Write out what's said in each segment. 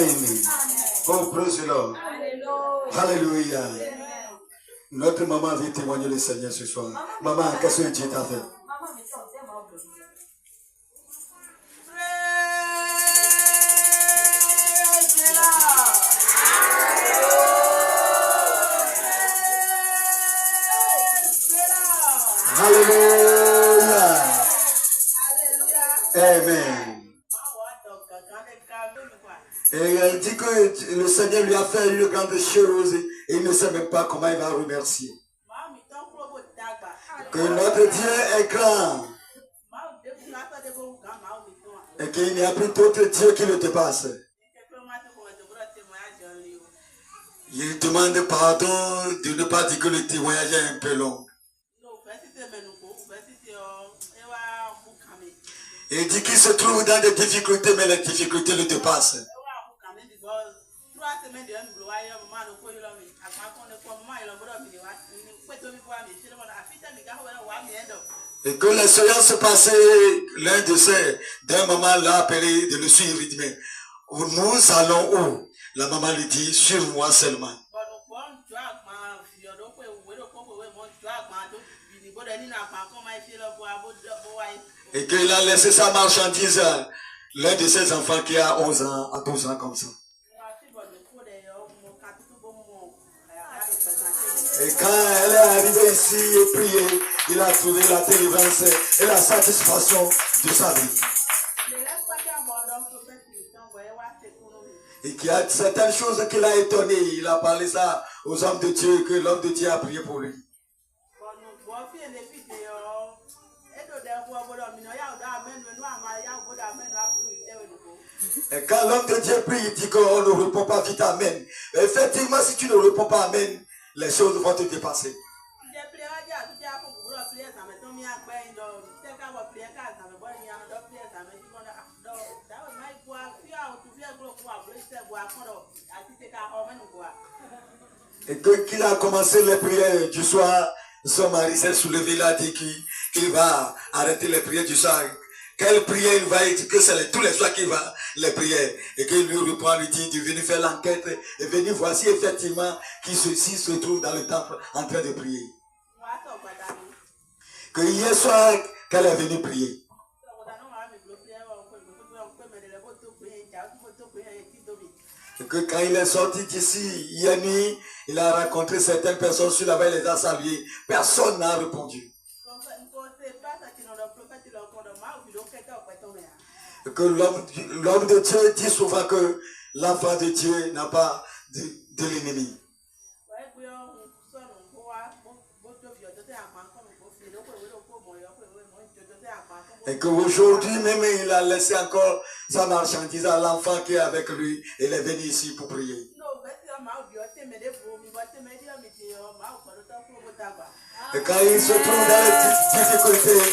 Amen. Oh, praise the Lord. Alléluia. Notre maman vient témoigner le Seigneur ce soir. Maman, qu'est-ce que Dieu t'a fait? Alléluia. Amen. Et elle dit que le Seigneur lui a fait une grande chose et il ne sait même pas comment il va remercier. Que notre Dieu est grand et qu'il n'y a plus d'autre Dieu qui le dépasse. Il demande pardon de ne pas dire que le témoignage est un peu long. Il dit qu'il se trouve dans des difficultés, mais les difficultés le dépassent. Et que les séances passées, l'un de ces, d'un maman l'a appelé de le suivre. Il dit, mais nous allons où? La maman lui dit, suive-moi seulement. Et qu'il a laissé sa marchandise à l'un de ses enfants qui a 11 ans, à 12 ans comme ça. Et quand elle est arrivée ici et prié, il a trouvé la délivrance et la satisfaction de sa vie. Et qu'il y a certaines choses qui l'a étonné. Il a parlé ça aux hommes de Dieu, que l'homme de Dieu a prié pour lui. Et quand l'homme de Dieu prie, il dit qu'on ne répond pas vite Amen. Mais effectivement, si tu ne réponds pas Amen, les choses vont te dépasser. Et qu'il a commencé les prières du soir, son mari s'est soulevé, il a dit qu'il va arrêter les prières du soir. Quelle prière il va, il dit que c'est tous les soirs qu'il va les prières. Et qu'il lui reprend, lui dit de venir faire l'enquête et venir voir si effectivement qui ceci se trouve dans le temple en train de prier. Que hier soir, qu'elle est venue prier. Et que quand il est sorti d'ici, hier nuit, il a rencontré certaines personnes sur la veille, les a salués. Personne n'a répondu. Et que l'homme de Dieu dit souvent que l'enfant de Dieu n'a pas de l'ennemi. Et qu'aujourd'hui même il a laissé encore sa marchandise à l'enfant qui est avec lui. Il est venu ici pour prier. Et quand il se trouve dans les difficultés,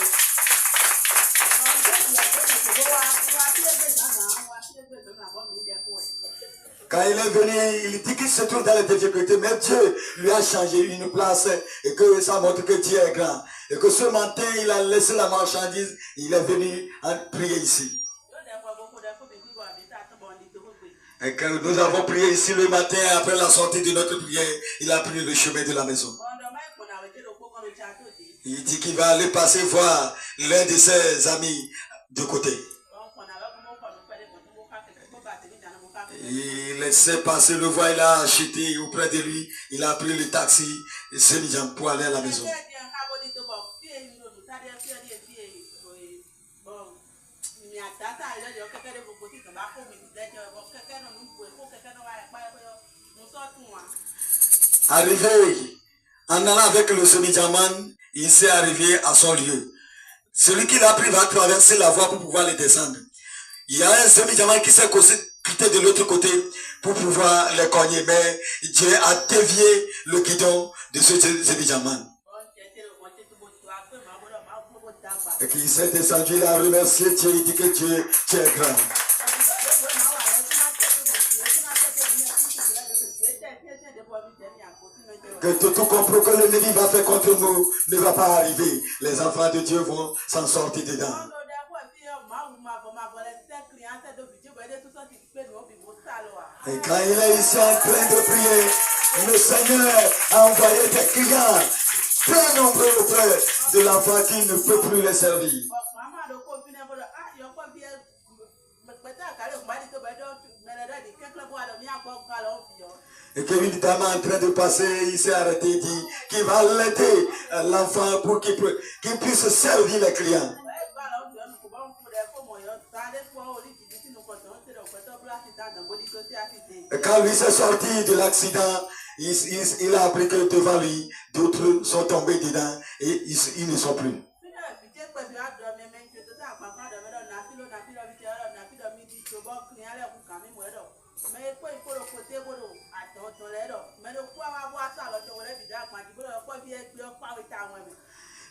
quand il est venu, il dit qu'il se trouve dans les difficultés, mais Dieu lui a changé une place et que ça montre que Dieu est grand. Et que ce matin, il a laissé la marchandise, il est venu prier ici. Et quand nous avons prié ici le matin, après la sortie de notre prière, il a pris le chemin de la maison. Il dit qu'il va aller passer voir l'un de ses amis de côté. Il laissait passer le voir, il a acheté auprès de lui, il a pris le taxi pour aller à la maison. Arrivé, en allant avec le semi-diamant, il s'est arrivé à son lieu. Celui qui l'a pris va traverser la voie pour pouvoir le descendre. Il y a un semi-diamant qui s'est quitté de l'autre côté pour pouvoir les cogner, mais Dieu a dévié le guidon de ce semi-diamant. Et qu'il s'est descendu, il a remercié Dieu, il dit que Dieu est grand. Que tout complot que l'ennemi va faire contre nous ne va pas arriver. Les enfants de Dieu vont s'en sortir dedans. Et quand il est ici en train de prier, le Seigneur a envoyé des clients très nombreux auprès de l'enfant qui ne peut plus les servir. Et qu'une dame en train de passer, il s'est arrêté, il dit qu'il va l'aider l'enfant pour qu'il puisse servir les clients. Et quand lui s'est sorti de l'accident, il a appris que devant lui, d'autres sont tombés dedans et ils ne sont plus.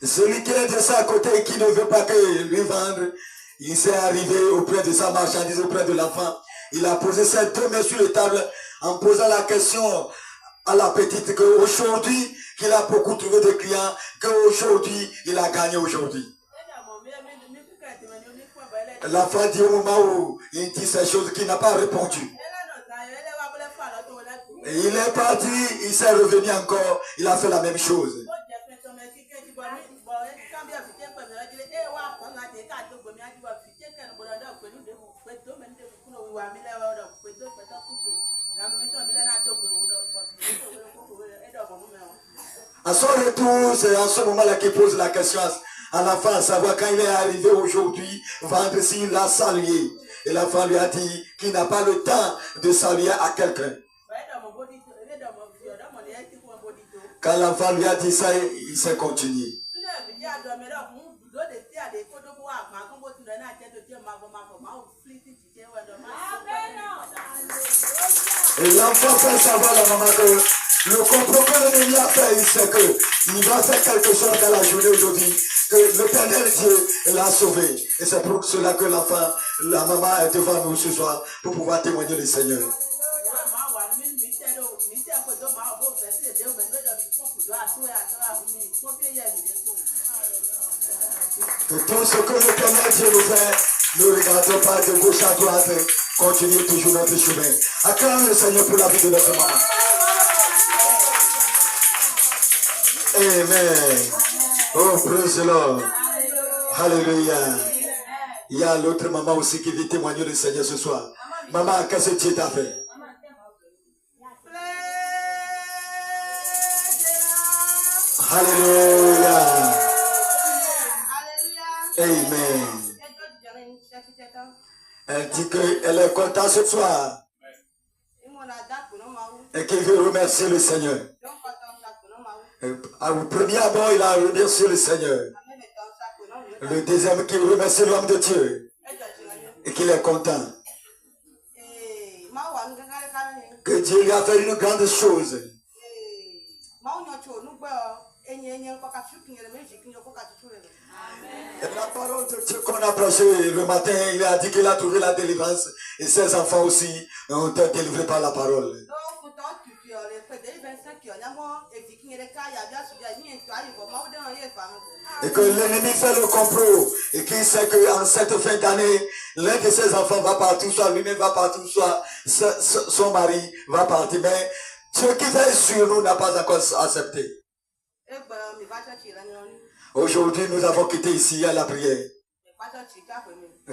Celui qui est de sa côté et qui ne veut pas que lui vendre, il s'est arrivé auprès de sa marchandise, auprès de l'enfant. Il a posé ses deux mains sur la table en posant la question à la petite qu'aujourd'hui, qu'il a beaucoup trouvé de clients, qu'aujourd'hui, il a gagné aujourd'hui. L'enfant dit au moment où il dit ces choses qu'il n'a pas répondu. Et il est parti, il s'est revenu encore, il a fait la même chose. À son retour, c'est en ce moment-là qu'il pose la question à l'enfant, à savoir quand il est arrivé aujourd'hui, vendredi, il a salué. Et l'enfant lui a dit qu'il n'a pas le temps de saluer à quelqu'un. Quand l'enfant lui a dit ça, il s'est continué. Et l'enfant fait savoir à la maman que le complot que l'ennemi a fait, il sait qu'il va faire quelque chose dans la journée aujourd'hui, que l'Éternel Dieu l'a sauvé. Et c'est pour cela que l'enfant, la maman est devant nous ce soir pour pouvoir témoigner le Seigneur. Que tout ce que l'Éternel Dieu nous fait, ne regardons pas de gauche à droite, continuez toujours notre chemin. Acclame le Seigneur pour la vie de notre maman. Amen. Oh, praise the Lord. Alléluia. Il y a l'autre maman aussi qui vient témoigner le Seigneur ce soir. Maman, qu'est-ce que Dieu t'a fait? Alléluia. Amen. Elle dit qu'elle est contente ce soir et qu'elle veut remercier le Seigneur. Au premier abord, il a remercié le Seigneur. Le deuxième, qu'il remercie l'homme de Dieu et qu'il est content. Que Dieu lui a fait une grande chose. Et la parole de Dieu qu'on a prêché le matin, il a dit qu'il a trouvé la délivrance et ses enfants aussi ont été délivrés par la parole. Et que l'ennemi fait le complot et qu'il sait qu'en cette fin d'année, l'un de ses enfants va partir, soit lui-même va partir, soit son mari va partir. Mais Dieu qui veille sur nous n'a pas encore accepté. Aujourd'hui, nous avons quitté ici à la prière.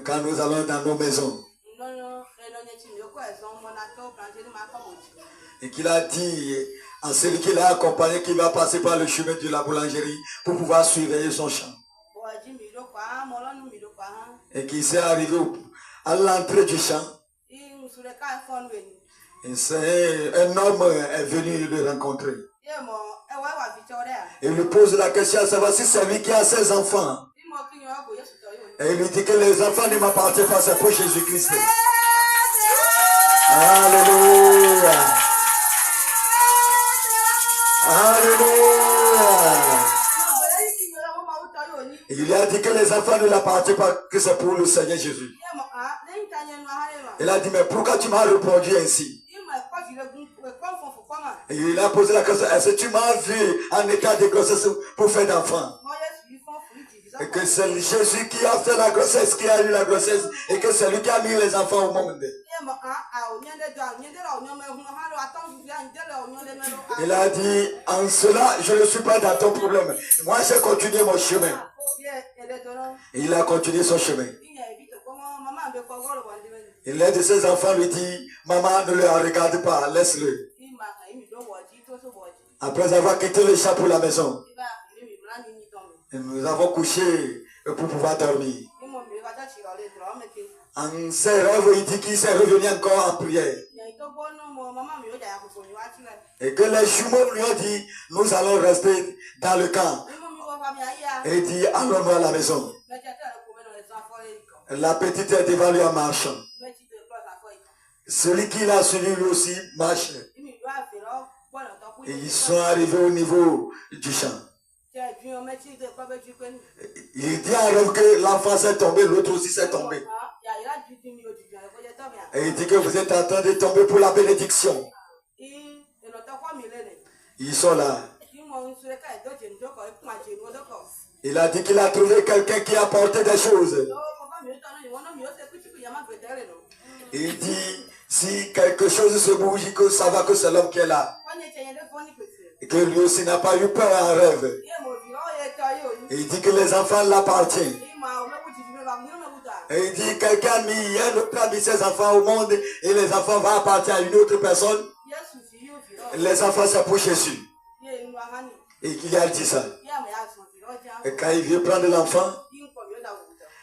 Quand nous allons dans nos maisons. Et qu'il a dit à celui qui l'a accompagné qu'il va passer par le chemin de la boulangerie pour pouvoir surveiller son champ. Et qu'il s'est arrivé à l'entrée du champ. Et un homme est venu le rencontrer. Et il lui pose la question à savoir si c'est lui qui a ses enfants. Et il lui dit que les enfants ne m'appartiennent pas, c'est pour Jésus-Christ. Alléluia. Alléluia. Il a dit que les enfants ne l'appartiennent pas, que c'est pour le Seigneur Jésus. Il a dit, mais pourquoi tu m'as répondu ainsi? Et il a posé la question, est-ce que tu m'as vu en état de grossesse pour faire d'enfant? Et que c'est Jésus qui a fait la grossesse, qui a eu la grossesse, et que c'est lui qui a mis les enfants au monde. Il a dit, en cela, je ne suis pas dans ton problème. Moi, j'ai continué mon chemin. Il a continué son chemin. Et l'un de ses enfants lui dit, maman, ne le regarde pas, laisse-le. Après avoir quitté le chat pour la maison, nous avons couché pour pouvoir dormir. En ses rêves, il dit qu'il s'est revenu encore en prière. Et que les jumeaux lui ont dit, nous allons rester dans le camp. Et il dit, allons-nous à la maison. La petite est devant lui en marchant. Celui qui l'a suivi lui aussi marche. Et ils sont arrivés au niveau du champ. Il dit en rêve que l'enfant s'est tombé, l'autre aussi s'est tombé. Et il dit que vous êtes en train de tomber pour la bénédiction. Ils sont là. Il a dit qu'il a trouvé quelqu'un qui a apporté des choses. Il dit, si quelque chose se bouge, que ça va que c'est l'homme qui est là. Et que lui aussi n'a pas eu peur en rêve. Et il dit que les enfants l'appartiennent. Et il dit, quelqu'un a mis, un autre a mis ses enfants au monde et les enfants vont appartenir à une autre personne. Les enfants s'approchent dessus. Et qu'il a dit ça. Et quand il vient prendre l'enfant,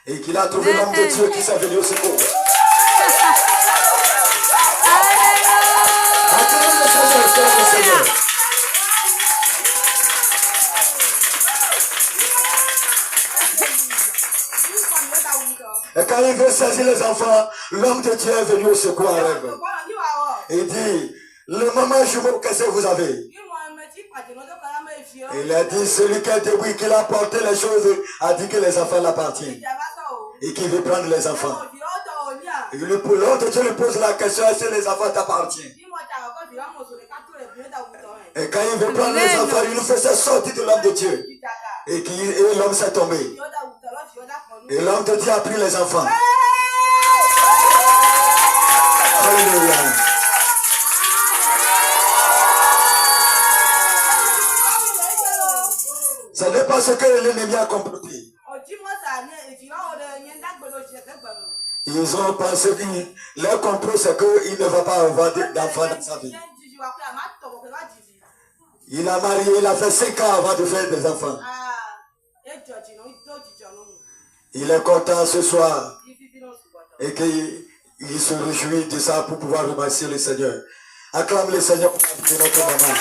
et qu'il a trouvé l'homme de Dieu qui s'est venu au secours. Et quand il veut saisir les enfants, l'homme de Dieu est venu au secours en rêve. Et il dit, le maman jumeau, qu'est-ce que vous avez? Et il a dit, celui qui est debout, qui a porté les choses, a dit que les enfants l'appartiennent. Et qu'il veut prendre les enfants. Et l'homme de Dieu lui pose la question, est-ce que les enfants t'appartiennent? Et quand il veut prendre les enfants, il nous fait sortir de l'homme de Dieu. Et l'homme s'est tombé. Et l'homme de Dieu a pris les enfants. Alléluia. Ce n'est pas ce que l'ennemi a compris. Ils ont pensé que leur complot, c'est qu'il ne va pas avoir d'enfants dans sa vie. Il a marié, il a fait 5 ans avant de faire des enfants. Il est content ce soir et qu'il se réjouit de ça pour pouvoir remercier le Seigneur. Acclame le Seigneur pour la vie de notre maman.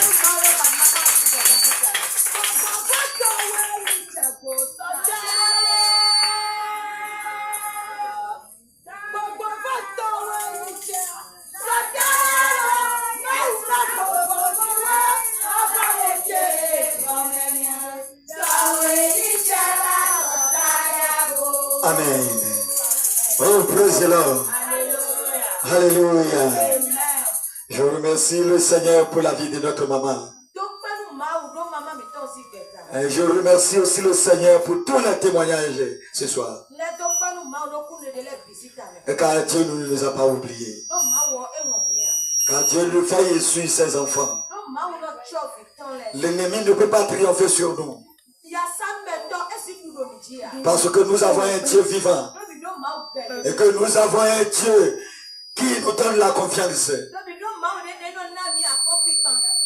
Amen. Oh, praise the Lord. Alléluia. Je remercie le Seigneur pour la vie de notre maman. Et je remercie aussi le Seigneur pour tous les témoignages ce soir. Et car Dieu ne nous a pas oubliés. Quand Dieu le fait, il suit ses enfants. L'ennemi ne peut pas triompher sur nous. Parce que nous avons un Dieu vivant. Et que nous avons un Dieu qui nous donne la confiance.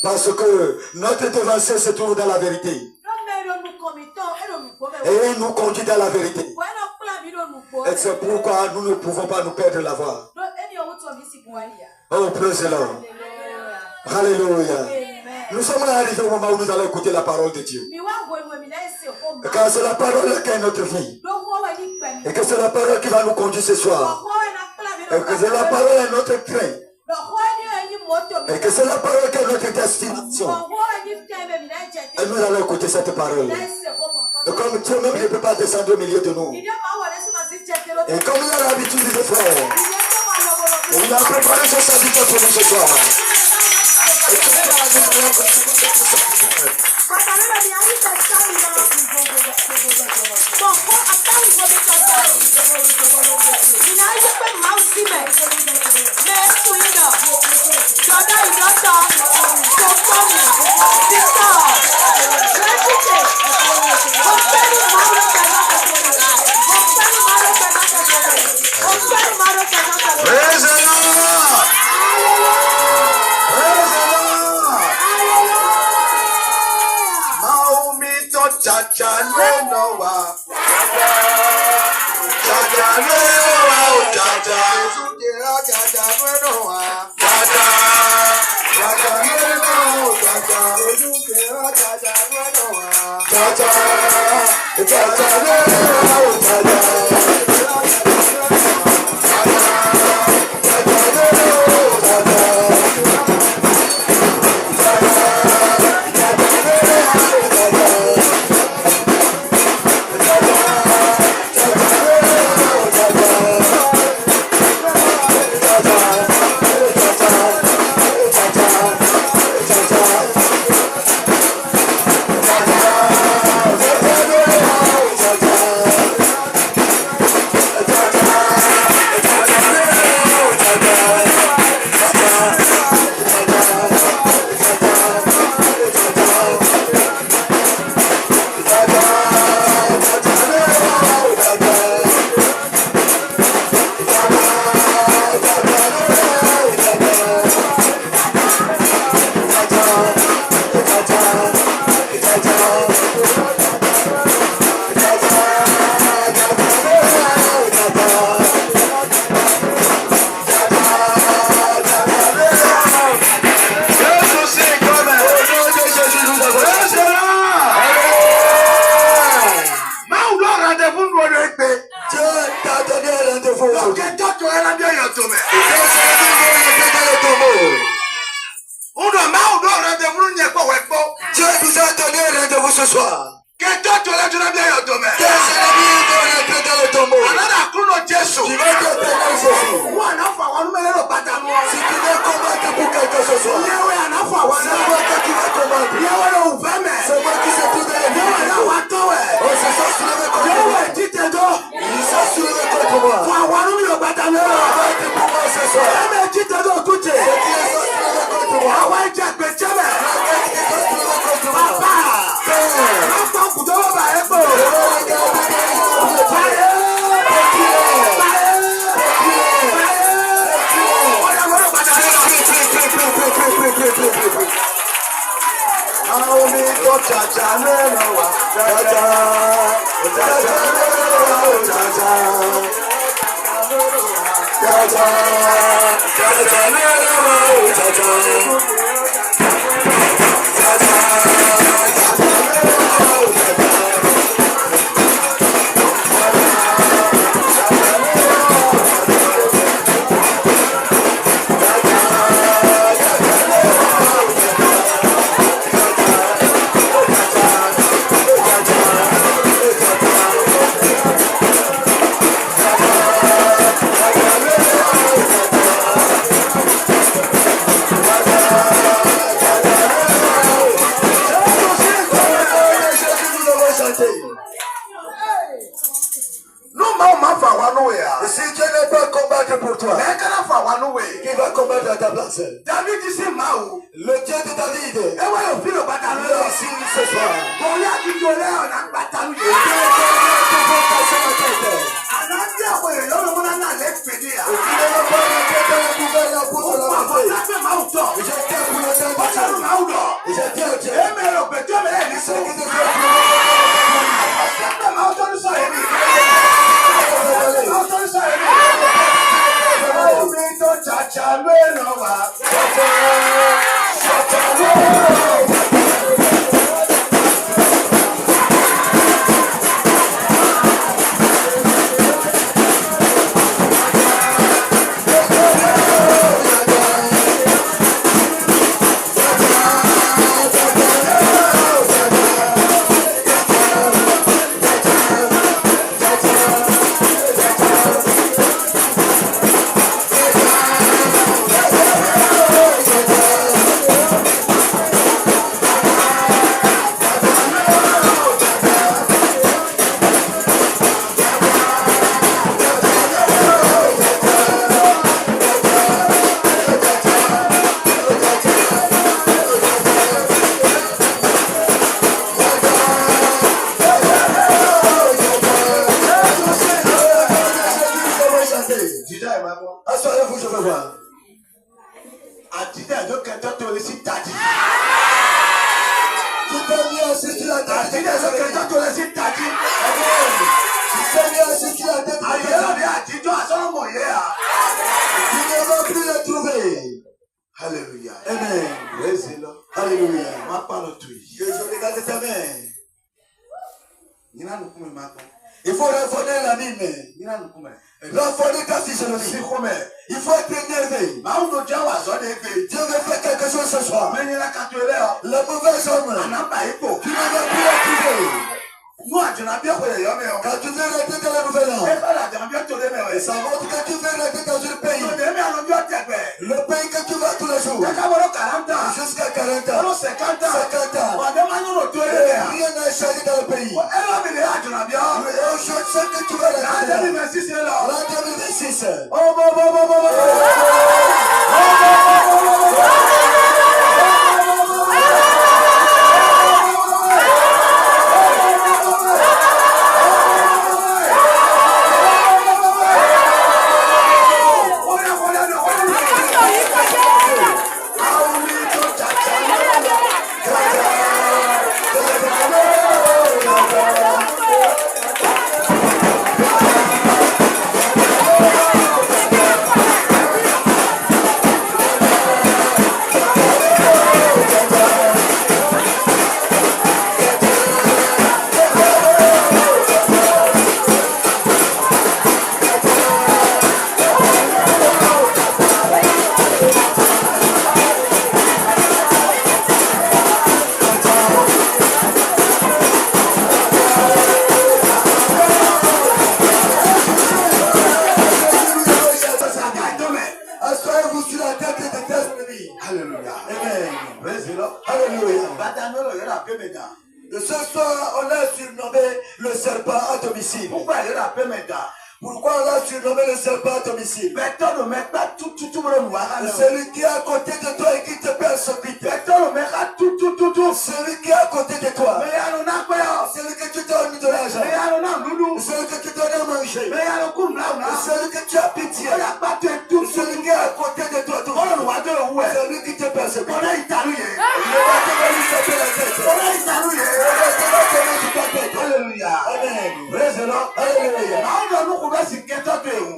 Parce que notre devancier se trouve dans la vérité. Et il nous conduit dans la vérité. Et c'est pourquoi nous ne pouvons pas nous perdre la voie. Oh, praise the Lord. Alléluia. Nous sommes arrivés au moment où nous allons écouter la parole de Dieu. Car c'est la parole qui est notre vie. Et que c'est la parole qui va nous conduire ce soir. Et que c'est la parole qui est notre train. Et que c'est la parole qui est notre destination. Et nous allons écouter cette parole. Et comme Dieu même ne peut pas descendre au milieu de nous. Et comme il a l'habitude de faire, il a préparé son serviteur pour nous ce soir. Àtijọ́ ẹ̀jọ́ kẹjọ́ tó lè sí tàjí. Tu t'es mis assis sur la tête. Àtijọ́ ẹ̀jọ́ kẹjọ́ tó lè sí tàjí. Tu t'es mis assis sur la tête. Àyẹ̀lọ́ ni àtijọ́ àsọ́nàmọ̀ yẹ́ à. Tu ne vas plus le trouver. Hallelujah. Amen. Praise the Lord. Hallelujah. Má pàlọ́ tó yìí. Que je regarde ta main. Yìnyín náà nùkú mi máa tán. Il faut raffiner la mine. Yìnyín náà nùkú mi. Raffiner ta physionomie. Sí kú mẹ́. Il faut être énervé. Màá ń lo jáwọ́ àsọ́dẹ̀ égbè. Dieu veut faire quelque chose ce soir. Mẹ́yìn náà kàtó ilé ọ. Le mauvais homme. Ànábà ipò. Tu ne vas plus le trouver. Mú àjùnà bí ọ̀pọ̀ ẹ̀yọ́ mi ọ. Quand tu veux rester dans le nouvel an, Ẹ bá àjùnà bí ọ̀tọ̀ lé mi ọ. ça montre que tu veux rester dans un pays. Ìjọba mi àlọ́ bí ọ̀tẹ̀ gbẹ̀. Le pays que tu vas tous les jours. Kẹ́kẹ́ bọ́lọ́ 40 ans. Jusqu'à 40 ans. Bọ́lọ́ 50 ans. 50 ans. Wàdé máa ń yọ̀rọ̀ tó ilé rẹ̀. Rien n'a changé dans le pays. Ẹ lọ́ mi lè àjùnà bí ọ. Et aujourd'hui, ce que tu vas L'an rester 2026 lọ. l'an 2026. Assoyez-vous sur la tête de tes ennemis. Hallelujah. Amen. Praise the Lord. Alléluia. Bàtà mi ò lọ yọ̀rọ̀ àpé mi dà. Ce soir, on a surnommé le serpent à domicile. Pourquoi yọ̀rọ̀ àpé mi dà? Pourquoi on a surnommé le serpent à domicile? Bẹ̀tọ̀ ló mẹ́ta tútútú bọ̀rọ̀ nù wá. Celui qui est à côté de toi et qui te persécute. Bẹ̀tọ̀ ló mẹ́ta tútútú. Celui qui est à côté de toi. Mẹ́yàrá náà pẹ́ ọ. Celui que tu donnes de l'argent. Mẹ́yàrá náà dúdú. Celui que tu donnes à manger. Mẹ́yàrá kún náà náà. Celui que tu as pitié. Ọ̀yà pàtó ẹ̀ tútú. Celui qui est à côté de toi. Bọ́lọ̀ nù wá dé òwú ẹ̀. Celui qui te persécute. Ọ̀rẹ́ ìtàlú yẹn. Il va te donner sauter la tête. Ọ̀rẹ́ ìtàlú yẹn. Il va te donner sur ta tête. Hallelujah. Amen. Praise the Lord. Alléluia. Màá ń lọ nùkú bẹ́ẹ̀ sì kẹ́tọ́ tó ewu.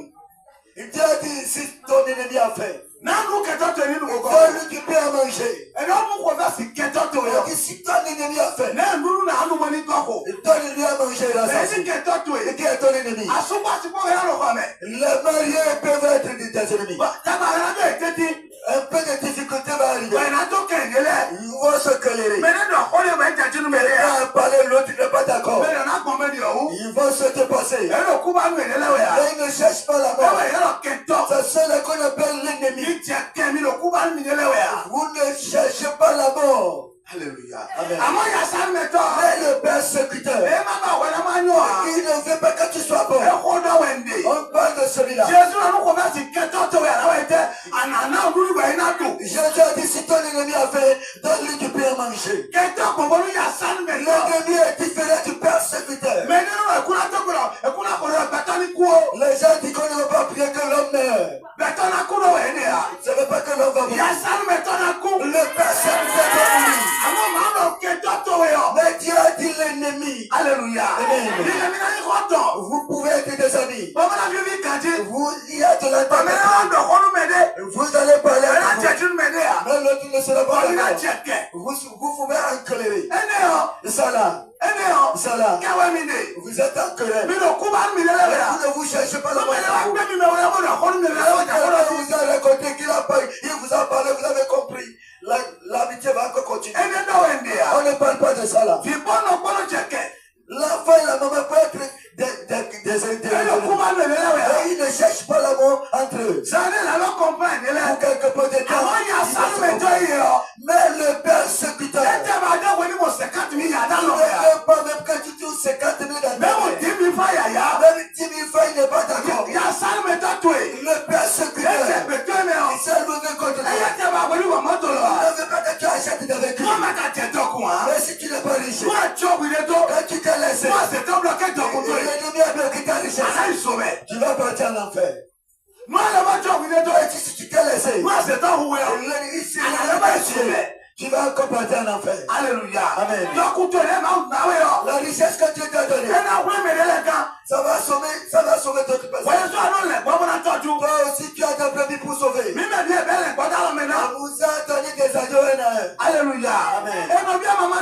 Dieu a dit, si ton ennemi a faim, Náà nù kẹ́tọ́ tó nínú kọ̀kọ́. donne-lui du pain à manger. Ẹ̀dá mú kọ̀ bẹ́ẹ̀ sì kẹ́tọ́ tó Il yọ. a dit, si ton ennemi a faim, Náà nínú náà nù mọ́ ní kọ́kọ́. donne-lui à manger la Bẹ́ẹ̀ sì sassie. kẹ́tọ́ tó Et yẹ. qui est ton ennemi? Àsopàsípò yẹn lọ kọ́ mẹ́. Les mariés peuvent être de tes ennemis. Dábàá yẹn lọ́jọ́ ìtẹ́tí. Un peu de difficulté va arriver. Wẹ̀nà tó kẹ̀yìn lẹ̀. Ils vont se coller. Mẹ́ni dọ̀ kọ́ lè mẹ́ jẹ́jú ní mẹ́lẹ́ yà. Quand parler, l'autre n'est pas d'accord. Mẹ́ni ọ̀nà gbọ́n mẹ́ni ọ̀hún. Ils vont se dépasser. Ẹ lọ kú bá nù èlé lẹ́wọ̀ yà. Et ils ne cherchent pas la Ẹwẹ̀ mort. yẹn lọ kẹtọ́. C'est celui qu'on appelle l'ennemi. Ìjẹ́ kẹ́mi lọ kú bá nù èlé lẹ́wọ̀ yà. Vous ne cherchez pas la mort. Hallelujah. Amen. Àmọ́ yàtọ̀ mẹ́tọ́. Mais le persécuteur, Ẹ má bà wẹ̀rẹ̀ máa yọ̀ wá. il ne veut pas que tu sois bon. Ẹ kó dọ̀ wẹ̀ndé. On parle de celui-là. Jésù náà ló kọ́ bá ti kẹtọ́ tó yà láwọn ẹ̀jẹ̀. Ànàná olúwa yìí náà dùn. Jésus a dit, si ton ennemi a faim, donne-lui du pain à manger. Kẹtọ́ gbogbo ní yàtọ̀ mẹ́tọ́. L'ennemi est différent du persécuteur. Mẹ nínú ẹ̀kúnlá tó gbọdọ̀ ẹ̀kúnlá kọ̀ọ̀rọ̀ bẹ̀tọ́ ní kú o. Les gens disent qu'on ne va pas prier que l'homme meure. Bẹ̀tọ́ náà kú lọ́wọ́ ẹ̀ ní yà. Ça ne veut pas que l'homme va mourir. Yàtọ̀ mẹ́tọ́ náà kú. Le persécuteur va mourir. Àmọ́ màá lọ kẹtọ́ tó yọ. Mais Dieu a dit l'ennemi. Hallelujah. Amen. Ilé mi náà yí kọ́ tọ̀. Vous pouvez être des amis. Bọ́mọ náà fi fi kàdí. Vous y êtes de Bàmí náà l'intérêt. wọ́n dọ̀ kọ́nú mẹ́dẹ́. Vous allez parler Ẹ̀ náà avec jẹ̀jú mẹ́dẹ́ yà. vous. Mais l'autre ne sera pas Bọ́ọ̀lù náà d'accord. jẹ̀ kẹ̀. Vous pouvez en colère. Ẹni yọ. Ça là, Ẹni yọ. ça là. Kẹwẹ́ mi dé. Vous êtes en colère. Mi lọ kú bá mi lẹ́lẹ́ yà. Vous ne vous cherchez pas la Bọ́mọ yẹn wá mort. gbé mi mẹ́wọ́n yẹn wọ́n dọ̀ kọ́nú mi lẹ́lẹ́ wọ́n jà wọ́n dọ̀ Il vous a raconté qu'il a pas, il vous a parlé, vous avez compris. L'amitié va encore continuer. Ẹni dọ̀wọ̀ ẹ̀ndì yà. On ne parle pas de ça là. Fi bọ́ọ̀nù ọpọlọ jẹ kẹ̀. L'enfant et la maman peuvent être des Ẹni lọ kú bá mi lẹ́lẹ́ yà. Et ils ne cherchent pas l'amour entre eux. Sani la lọ kọ̀m̀pá ẹ̀ nílẹ̀. Pour quelque peu de temps. Àwọn yà ils sanu vont se mẹ́jọ comprendre. yìí yọ. Mais le persécuteur, Ẹ jẹ́ bá dé wọlé mọ̀ sẹ́kàtì mi yà dá il lọ ne yà. veut pas même que tu touches 50 000 dans Bẹ́ẹ̀ mo ta dì vie. mí fà yà yá. Même 10 000 fois, il n'est pas d'accord. Yà sanu mẹ́jọ tó yìí. Le Ẹ persécuteur, jẹ́ pẹ̀tọ́ mi ọ. il s'est levé contre Ẹ yẹ toi. jẹ́ bá wọlé wọ̀ mọ́tò lọ. Il ne veut pas que tu achètes de véhicule. Wọ́n máa ka tẹ̀ dọ́kun wa. Mais si tu n'es pas riche, Wọ́n á jọ wìlé tó. quand tu t'es laissé, Wọ́n á ṣètò blọkẹ́ dọ́kun tó yìí. l'ennemi a bloqué ta richesse. Àná ìṣòwẹ̀. Tu vas partir en enfer. Wọ́n á lọ bá jọ wìlé tó. Et si tu t'es laissé, Wọ́n á ṣètò huwe. Ici, Alléluia. tu vas accompagner en enfer. Alléluia. Amen. La La richesse que Dieu t'a donnée, ça va sauver d'autres personnes. Toi aussi, tu as des brebis pour sauver. On vous a donné des agneaux et un. Alléluia. Amen. Alléluia. On a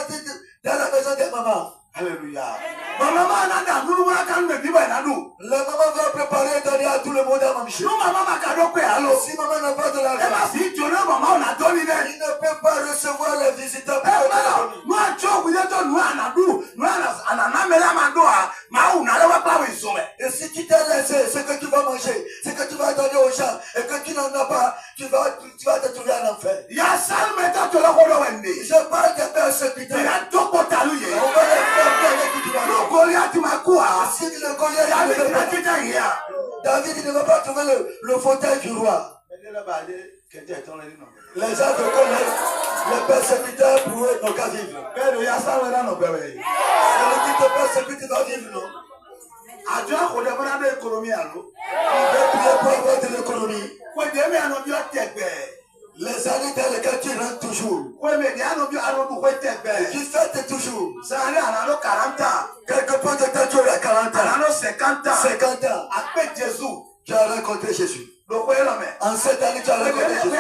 dit dans la maison des mamans. Alléluia. Ma maman a dit nous nous allons me dire nous. La maman va préparer et donner à tout le monde à manger. Nous maman m'a cadeau quoi alors? Si maman n'a pas de Eh l'argent, ben si tu veux maman on a donné. il ne peut pas recevoir les visiteurs. Eh ben nous a choc vous êtes nous anadou nous anana mela madoa ma ou n'allez pas oui sommet. Et si tu t'es laissé ce que tu vas manger, ce que tu vas donner aux gens, et que tu n'en as pas, tu vas te trouver en enfer. Il y a sale méthode de la Wende. Je parle des persécuteurs. Il y a tout pour talouiller. On va les frapper avec tout le monde. Goliath m'a quoi? Si le Goliath ne veut pas, David ne va pas trouver le fauteuil du roi. Les gens te connaissent, les persécuteurs pour eux n'ont qu'à vivre. Celui qui te persécute va vivre, non? Il Il veut prier pour avoir de l'économie. Les années dans lesquelles tu rentres toujours. Tu fêtes toujours. Quelque part de temps, tu auras 40 ans. 50 ans. Tu as rencontré Jésus. En cette année, tu as rencontré Jésus.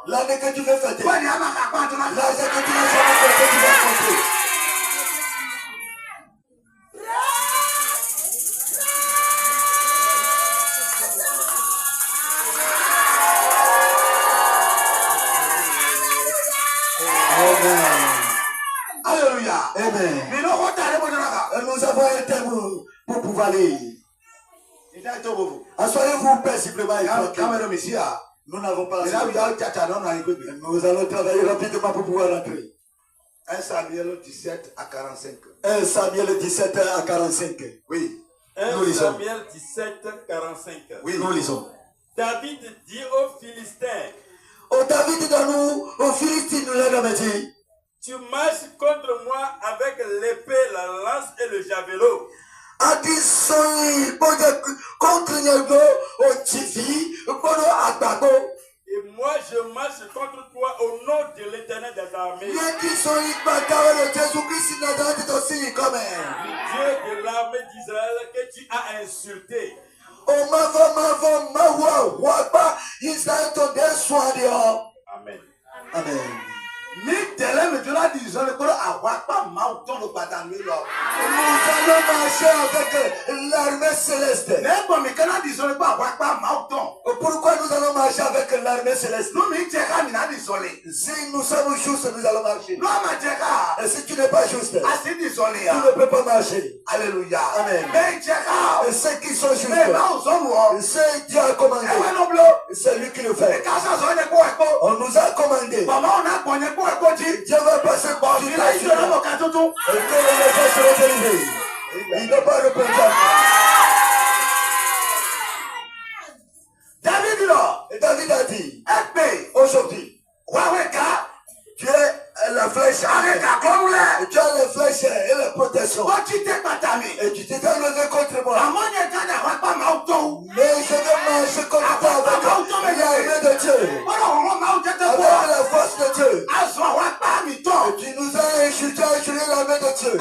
L'année que tu veux fêter. L'année que tu n'as jamais fêté, tu vas rencontrer. Alléluia. Amen. Mais non, on t'a Nous avons un thème pour pouvoir lire. Assoyez-vous paisiblement et tranquille. Nous n'avons pas la Nous allons travailler rapidement pour pouvoir rentrer. 1 Samuel 17 à 45. 1 Samuel 17 à 45. Oui. 1 Samuel 17, 45. Oui, nous lisons. David dit aux Philistins, Oh David dans nous, aux Philistines, nous l'avons dit. tu marches contre moi avec l'épée, la lance et le javelot. Adisoni, contre Nielgo, au TV, Bono Agbago. Et moi je marche contre toi au nom de l'Éternel des armées. Yekisoni, Bakawa, le Jésus-Christ, Nazareth, aussi, comme Dieu de l'armée d'Israël que tu as insulté. Oh, Mawa, Wapa, Israël, ton soin dehors. Amen. Amen. Ni télé me dira disons le colo à Wapa Mauton au Badami là. Nous allons marcher avec l'armée céleste. Mais bon, mais quand on disons le pas Wapa Mauton. Pourquoi nous allons marcher avec l'armée céleste? Nous me tcheka mina désolé. Si nous sommes justes, nous allons marcher. Nous ma tcheka. Et si tu n'es pas juste, Assez désolé. tu ne peux pas marcher. Alléluia. Amen. Mais tcheka. Et ceux qui sont justes, Mais non, sommes c'est Dieu a commandé. Eh non blo. C'est lui qui le Et fait. quand ça sonne quoi quoi. On nous a commandé. Maman on a connu quoi quoi dit. Dieu va passer par Il a eu le mot katoto. et que les enfants seront délivrés. Il n'a pas répondu à moi. David là. Et David a dit, Épée. aujourd'hui, Waweka. tu es la flèche. Avec la colonne. Et tu as les flèches et les protections. Quand tu t'es batami. Et tu t'es levé contre moi. La monnaie est à Wapa Mauton. Mais je vais marcher contre toi avec l'armée de Dieu. Avec la force de Dieu. Et tu nous as injurié l'armée de Dieu.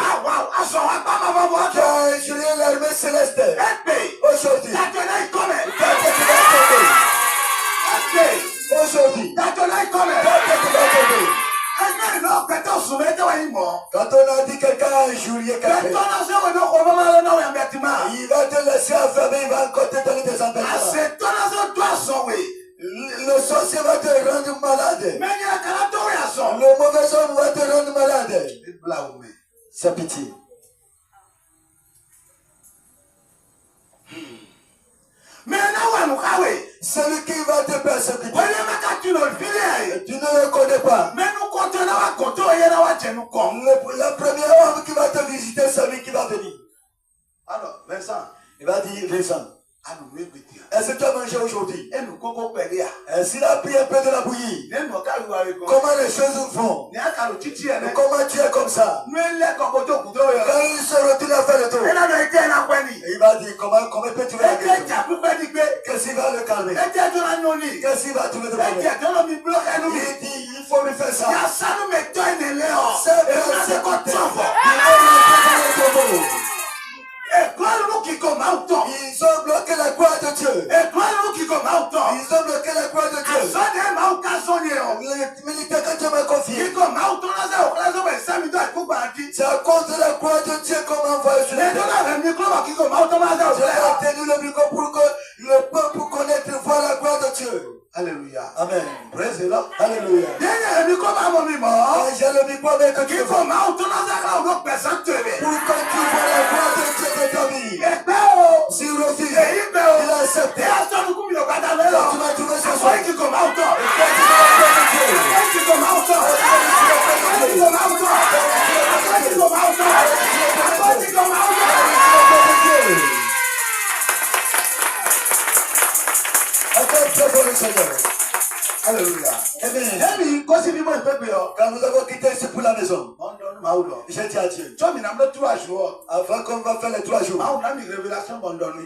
Tu as injurié l'armée céleste. Aujourd'hui, quand tu vas tomber. Aujourd'hui, quand tu vas tomber. Quand on a dit quelqu'un a injurié quelqu'un, il va te laisser enfermer, il va encore te donner des embêtements. Le sorcier va te rendre malade. Le mauvais homme va te rendre malade. C'est pitié. Celui qui va te persécuter, tu ne le connais pas. Le premier homme qui va te visiter, c'est lui qui va venir. Alors, Vincent, Il va dire, Vincent, est-ce que tu as mangé aujourd'hui? Est-ce s'il a pris un peu de la bouillie, comment les choses vont? Comment tu es comme ça? Quand il se retourne à faire le tour, il va dire comment peux-tu faire qu'est-ce qu'il va le calmer? Qu'est-ce qu'il va trouver de problème? Il dit il faut me faire ça. Ils ont bloqué la gloire de Dieu. Ils ont bloqué la gloire de Dieu. Le militaire que Dieu m'a confié. C'est à cause de la gloire de Dieu qu'on m'a envoyé sur la terre. J'ai tenu le micro pour que le peuple connaisse et voit la gloire de Dieu. Alléluia. Amen. Praise the Lord. Alléluia. Quand j'ai le micro avec Dieu, pour que tu vois la gloire de Dieu de ta vie. S'il refuse, il accepte. Tu m'as trouvé ce soir. Alléluia. Amen. Quand nous avons quitté ici pour la maison, j'ai dit à Dieu, avant qu'on va faire les 3 jours,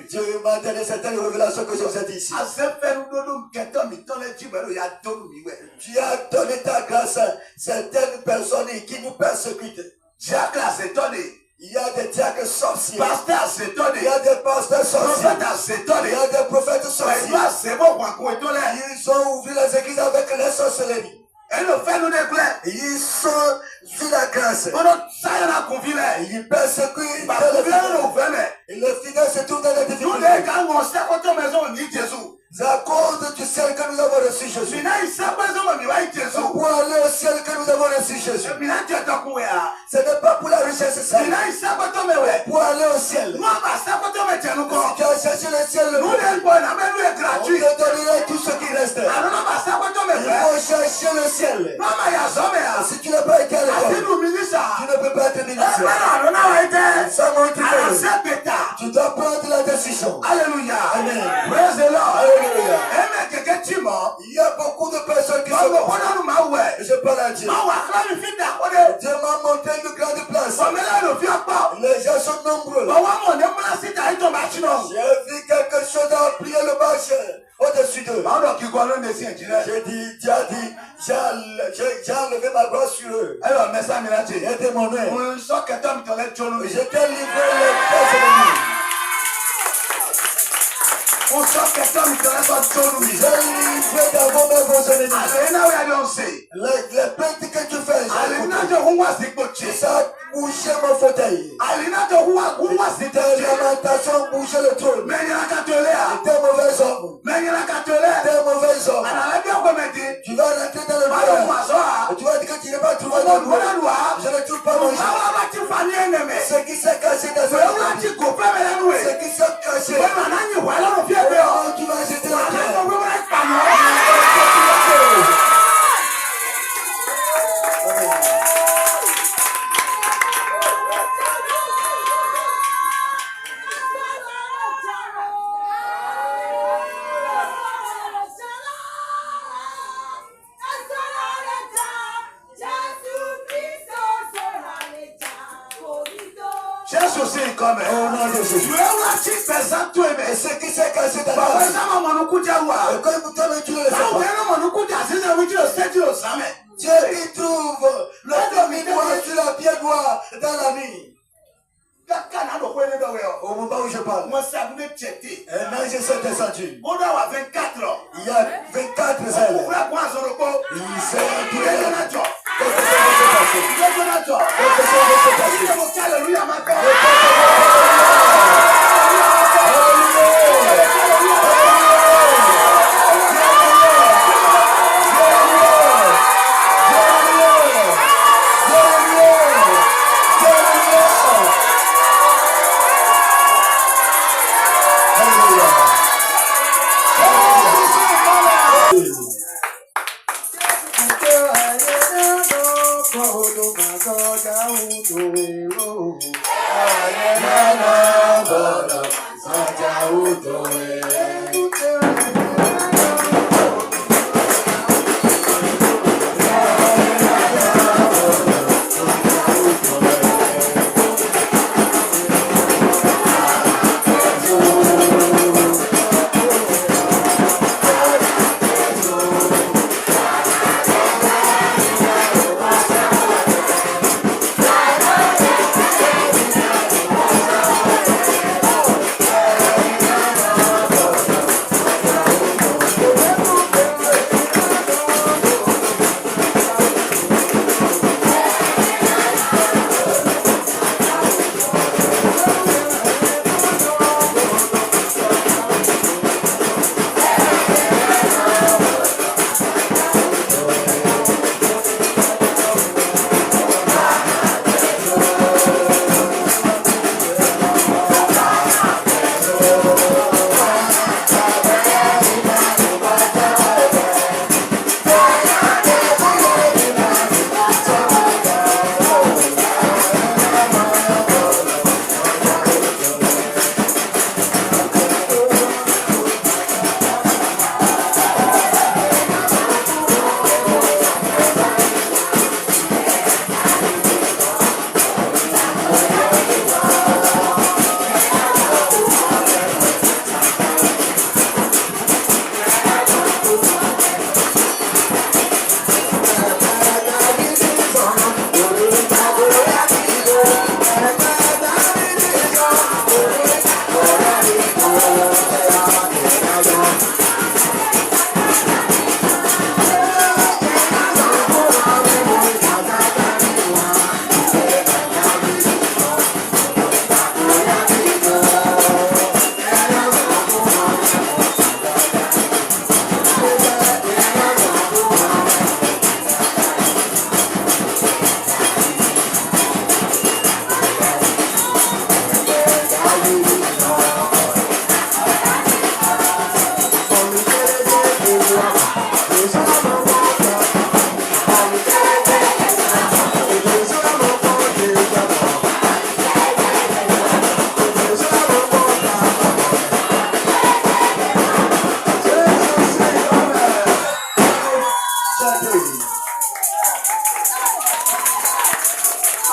Dieu m'a donné certaines révélations que je vous ai dit ici. Tu as donné ta grâce à certaines personnes qui nous persécutent. Il y a des diacres sorciers. Il y a des pasteurs sorciers. Il y a des prophètes sorciers. Ils ont ouvert les églises avec les sorcelleries. Ils sont sous la grâce. Ils persécutent. Et le final se trouve dans les difficultés. C'est à cause du ciel que nous avons reçu Jésus. Pour aller au ciel que nous avons reçu Jésus. Ce n'est pas pour la richesse, c'est pour aller au ciel. Si tu as cherché le ciel, on te donnerait tout ce qui reste. Il faut chercher le ciel. Si tu n'as pas été à l'école, tu ne peux pas être ministre. Ça montre que tu dois prendre la décision. Alléluia. Amen. Praise the Lord. Alléluia. Il y a beaucoup de personnes qui sont Je parle à Dieu. Dieu m'a montré une grande place. Les gens sont nombreux. J'ai vu quelque chose à prier le marché au-dessus d'eux. J'ai dit, Dieu a dit, j'ai enlevé ma gloire sur eux. Aidez mon œil. Je t'ai livré les pièces ennemies. J'ai livré d'abord vos ennemis. Les plaintes que tu fais, ça a bougé mon fauteuil. Tes lamentations ont bougé le trône. Tes mauvais hommes. Tes mauvais hommes. Tu vas rentrer dans le noir. Tu vas dire que tu n'as pas trouvé de loi. Je ne trouve pas mon Dieu. Ce qui s'est caché dans ce monde. Ce qui s'est caché. Tu vas jeter la pierre. Au nom de Jésus. Et ce qui s'est caché dans ta vie. Et quand vous t'avez tué le Dieu qui trouve le demi-doigt sur la pied droit dans la nuit. Au moment où je parle. Un ange s'est descendu. Il y a 24 ailes. Il s'est entouré. Quelque chose va se passer. Quelque chose va se passer.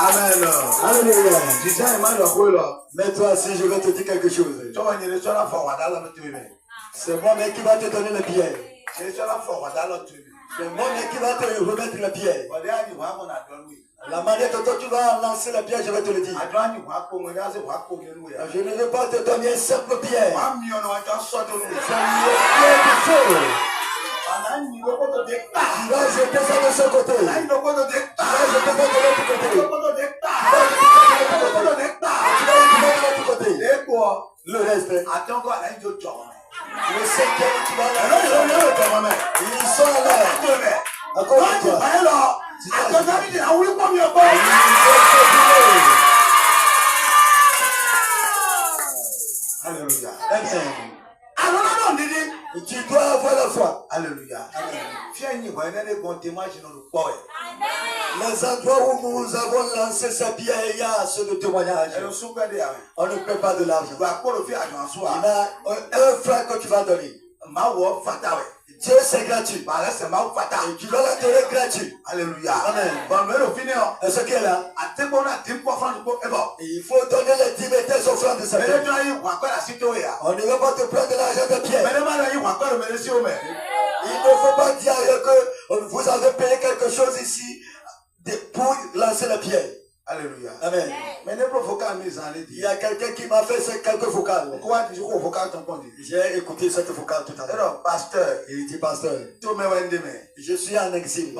Amen. Alléluia. Dis-moi, Mais toi aussi, je vais te dire quelque chose. C'est moi-même qui va te donner le pierre. C'est moi-même qui va te remettre le pierre. La manière dont tu vas lancer la pierre, je vais te le dire. Je ne veux pas te donner un simple pierre. C'est une pierre de feu. Tu vas jeter ça de ce côté. Tu vas jeter ça de l'autre côté. Tu vas jeter ça de l'autre côté. Le reste. Le cinquième, tu vas là. Ils sont là. À cause de toi. Alléluia. Tu dois avoir la foi. Alléluia. Les endroits où nous avons lancé ces pierres, il y a ce de témoignage. On ne paie pas de l'argent. Il y a un franc que tu vas donner. Dieu, c'est gratuit. Et tu dois la donner gratuit. Alléluia. Amen. Et ce qui est là, il faut donner les 10 tes offrandes de sa pierre. On ne va pas te prendre de l'argent de pierre. Il ne faut pas dire que vous avez payé quelque chose ici pour lancer la pierre. Alléluia. Amen. Il y a quelqu'un qui m'a fait ces quelques vocales. J'ai écouté cette vocale tout à l'heure. Pasteur, Il dit, pasteur, je suis en exil.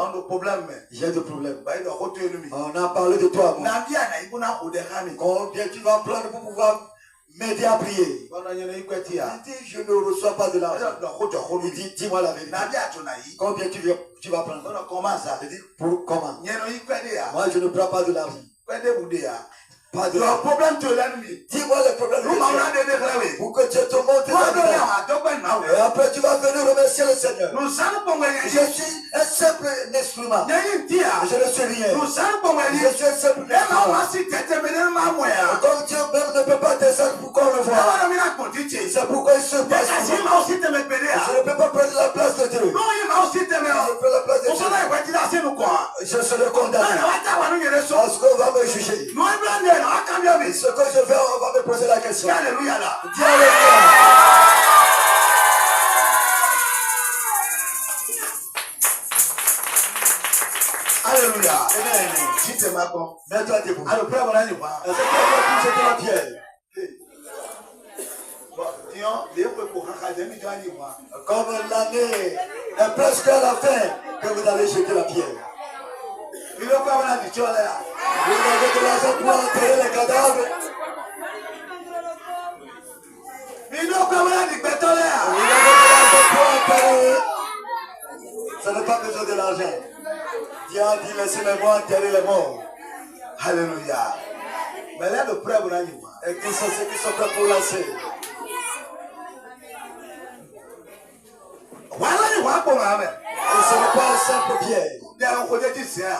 J'ai des problèmes. On a parlé de toi, moi. Combien tu vas prendre pour pouvoir m'aider à prier? Il dit, je ne reçois pas de l'argent. Il dit, dis-moi la vérité. Combien tu vas prendre? Comment ça? Il dit, pour comment? Moi, je ne prends pas de l'argent. Pas de l'argent. Problème de l'ennemi. Dis-moi le problème. Pour que Dieu te montre tes et après, tu vas venir remercier le Seigneur. Je suis un simple instrument. Je ne suis rien. Je suis un simple instrument. Comme Dieu même ne peut pas descendre pour qu'on le voit. C'est pourquoi il se passe. Je ne peux pas prendre la place de Dieu. Je prends la place de Dieu. Je serai condamné. Parce qu'on va me juger. Ce que je fais, on va me poser la question. Alléluia là. Dis Alléluia. Alléluia. Amen. Si tu m'as bon. Mets-toi debout. Alors, prends mon année. Est-ce que tu as touché la pierre? Comme l'année est presque à la fin que vous allez jeter la pierre. Vous avez de l'argent pour enterrer les cadavres. Vous avez de l'argent pour enterrer. Ça n'a pas besoin de l'argent. Dieu a dit, laissez-les-moi enterrer les morts. Alléluia. Mais là, le prêt, vous l'avez. Et qui sont ceux qui sont prêts pour lancer? Et ce n'est pas un simple pierre.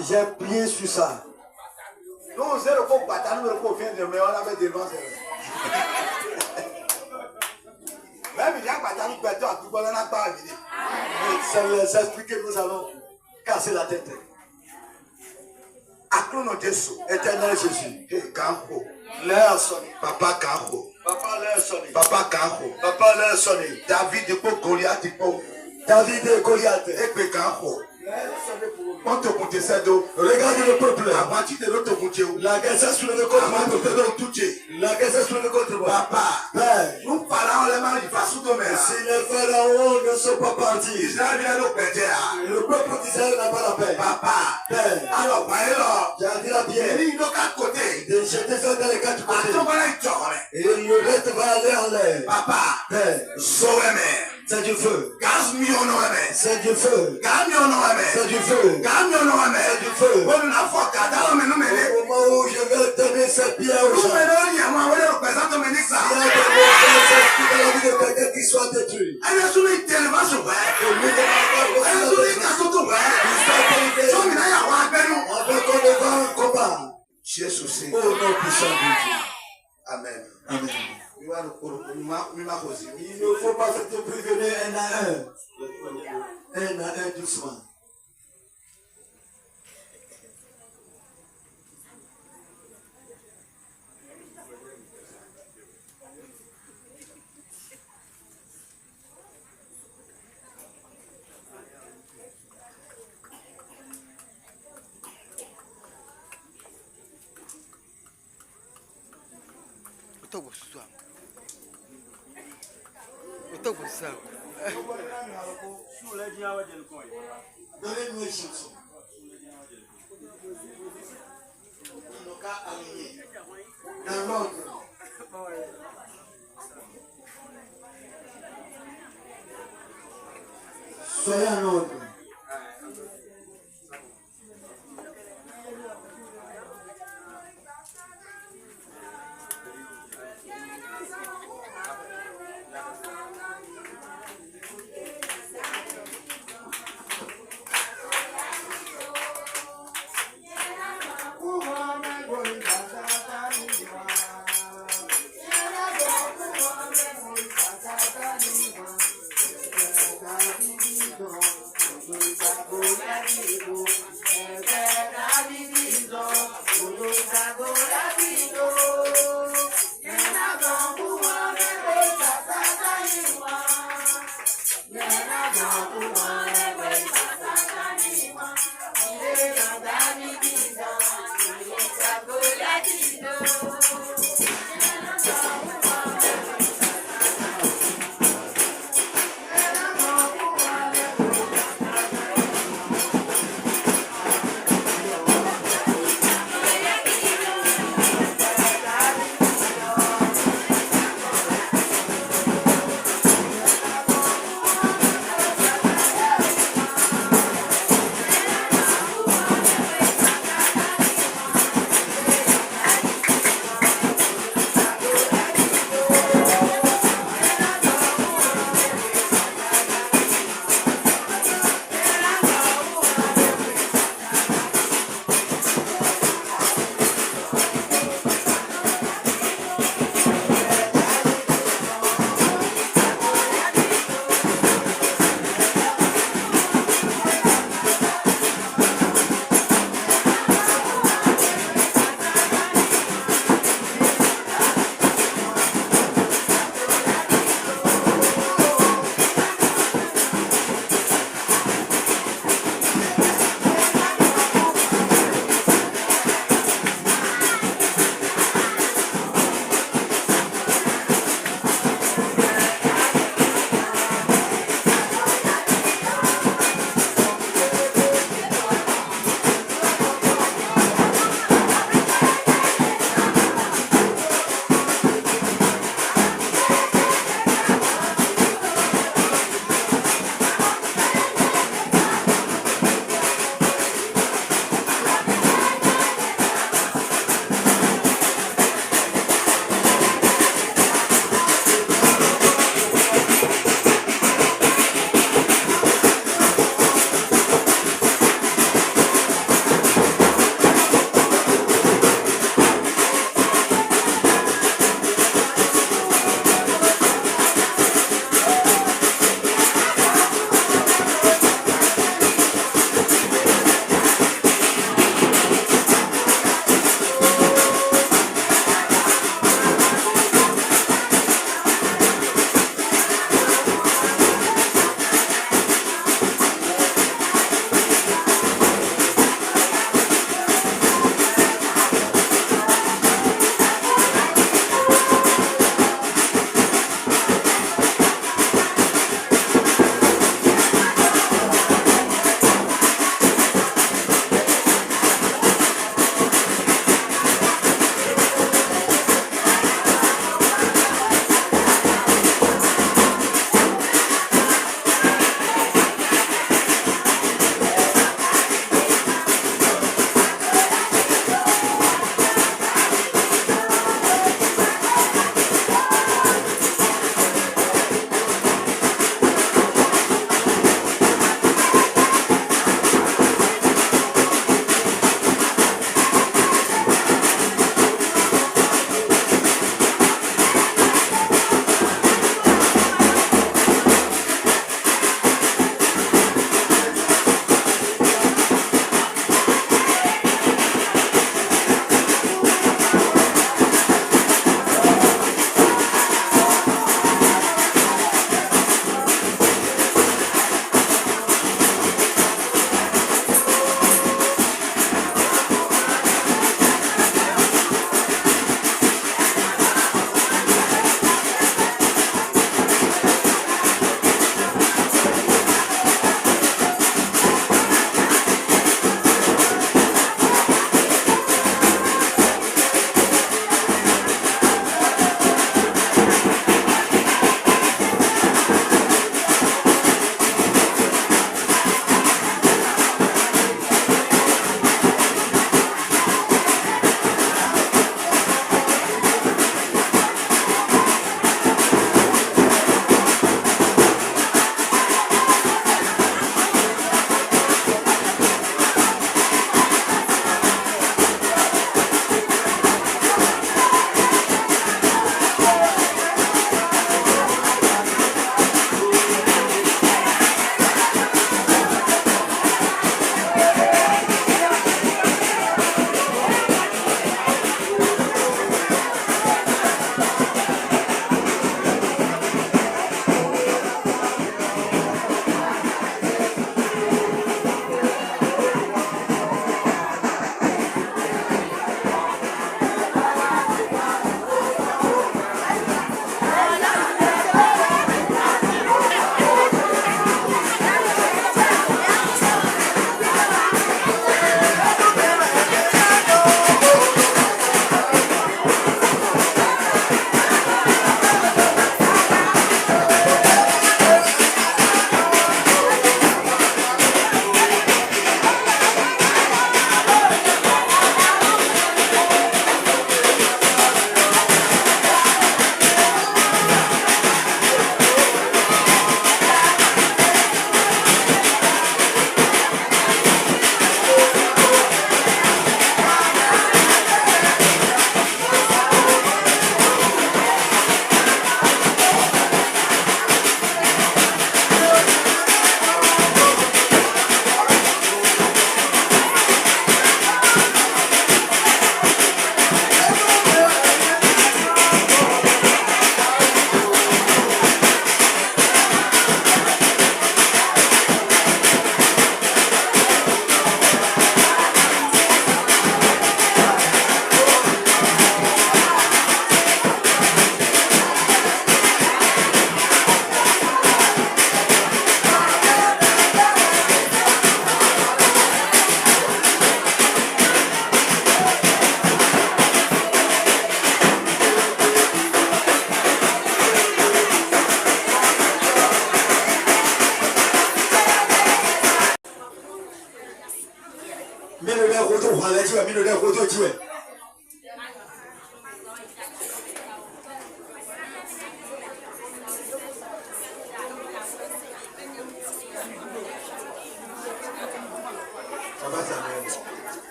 J'ai prié sur ça. C'est les esprits que nous allons casser la tête. Éternel Jésus. L'air sonne. Papa Kaho. Papa l'air sonne. Papa Kaho. Papa l'air sonne. David de Goliath. David et Goliath. Ekpe Kaho. On te compte ces dos. Regarde le peuple. La guerre s'est soulevée contre moi. La guerre s'est soulevée contre moi. Papa. Père. Nous parlons les Si les pharaons ne sont pas partis, le peuple d'Israël n'a pas la paix. Papa. Père. Alors, j'ai dit la pierre. De jeter ça dans les quatre côtés. Et le reste va aller en l'air. Papa. Père. C'est du feu. C'est du feu. C'est du feu. C'est du feu. Au moment où je vais donner cette pierre aux gens, il y a des esprits dans la vie de quelqu'un qui soit détruit. Et lui, sang de Dieu. Amen. Amen. Il Il ne faut pas se prévenir un à un. Un à un doucement. Donnez-nous une chanson. On n'a qu'à aligner. Dans l'ordre. Soyez en ordre.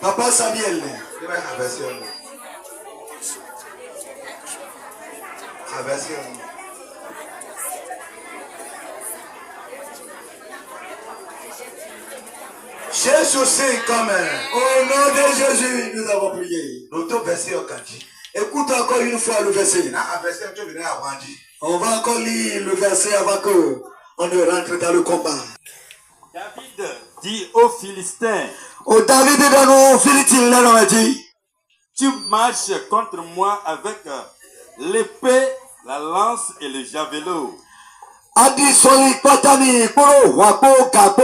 Papa Samuel. Jésus aussi comme Au nom de Jésus, nous avons prié. l'auto verset au Kadi. Écoute encore une fois le verset. On va encore lire le verset avant que on ne rentre dans le combat. David dit aux Philistins, Au David dans nos Philistins, là, on a dit, tu marches contre moi avec l'épée, la lance et le javelot. Adi soli patani, poro, wapo, kapo,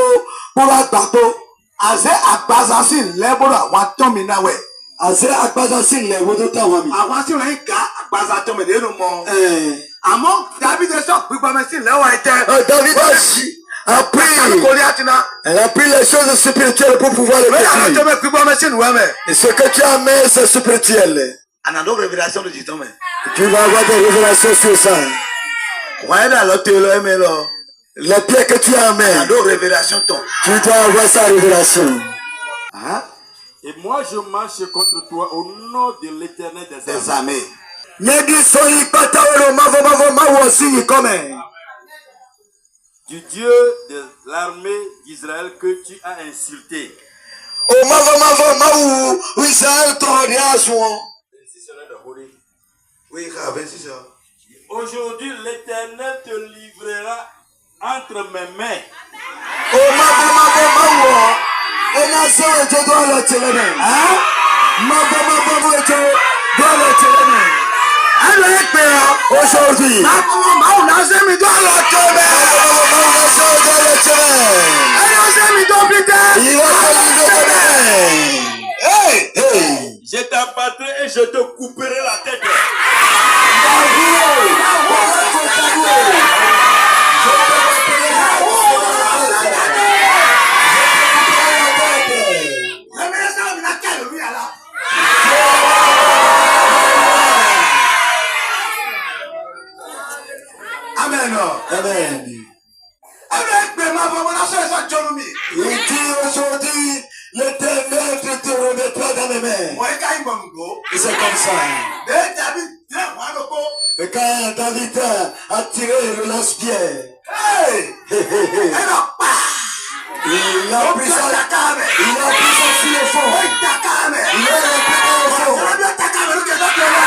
poro, akbapo. Aze agbazasi lẹ́bùrọ̀ àwọn atọ́mi náà wẹ̀. Ase akbaza si le wodo ta wami. Àwọn tí wọ́n ń ka agbaza tọ́mi nínú mọ́. Àmọ́ David sọ pípa mẹ́sìn lẹ́wọ̀n ẹ̀jẹ̀. David a pris. Kórí àtinà. Elle a pris les choses spirituelles pour pouvoir les Bẹ́ẹ̀ àwọn pétrir. tọ́mi pípa mẹ́sìn wẹ̀ mẹ́. Et ce que tu as mis, c'est spirituel. Another révélation de Jitan mẹ́. Tu vas avoir des révélations sur ça. Wọ́n yẹn dà lọ́tẹ̀ lọ ẹ̀mẹ́ lọ. Les pieds que tu as mis, Another révélation tán. tu dois avoir sa révélation. Et moi je marche contre toi au nom de l'Éternel des Des armées. armées. Negi soli patawelo mavo mawo singi comme. Du Dieu de l'armée d'Israël que tu as insulté. O mavo mawo Israël toria suon. Oui, 26 heures. Aujourd'hui l'Éternel te livrera entre mes mains. O mavo. Ena se je do lo teleme. Mavo je do lo teleme. Ẹnu ẹ pè ọ́. Aujourd'hui. Máa náà ṣe mi tó lọ tó bẹ́ẹ̀. Ẹnu ṣe mi tó fi tẹ́. Je t'abattrai et je te couperai la tête. Amen. Ẹnu ẹ pè máa fọwọ́ lásán ẹ̀sán jọ́nu mi. Il dit aujourd'hui, l'Éternel te remettra dans mes mains. Wọ́n yẹ ká ìmọ̀ nùgbò. Et c'est comme ça. Bẹ́ẹ̀ tàbí díẹ̀ wọ́n á lọ kó. Et quand David a tiré le lance-pierre, Ẹ lọ pa. il a Ó pris bí ça ọ̀tàkà rẹ̀. sur le Ó fond. ìtàkà rẹ̀. Il a repris dans le fond. Ọ̀rọ̀ bí ọ̀tàkà rẹ̀ ló kẹ́ lọ́kẹ́ lọ.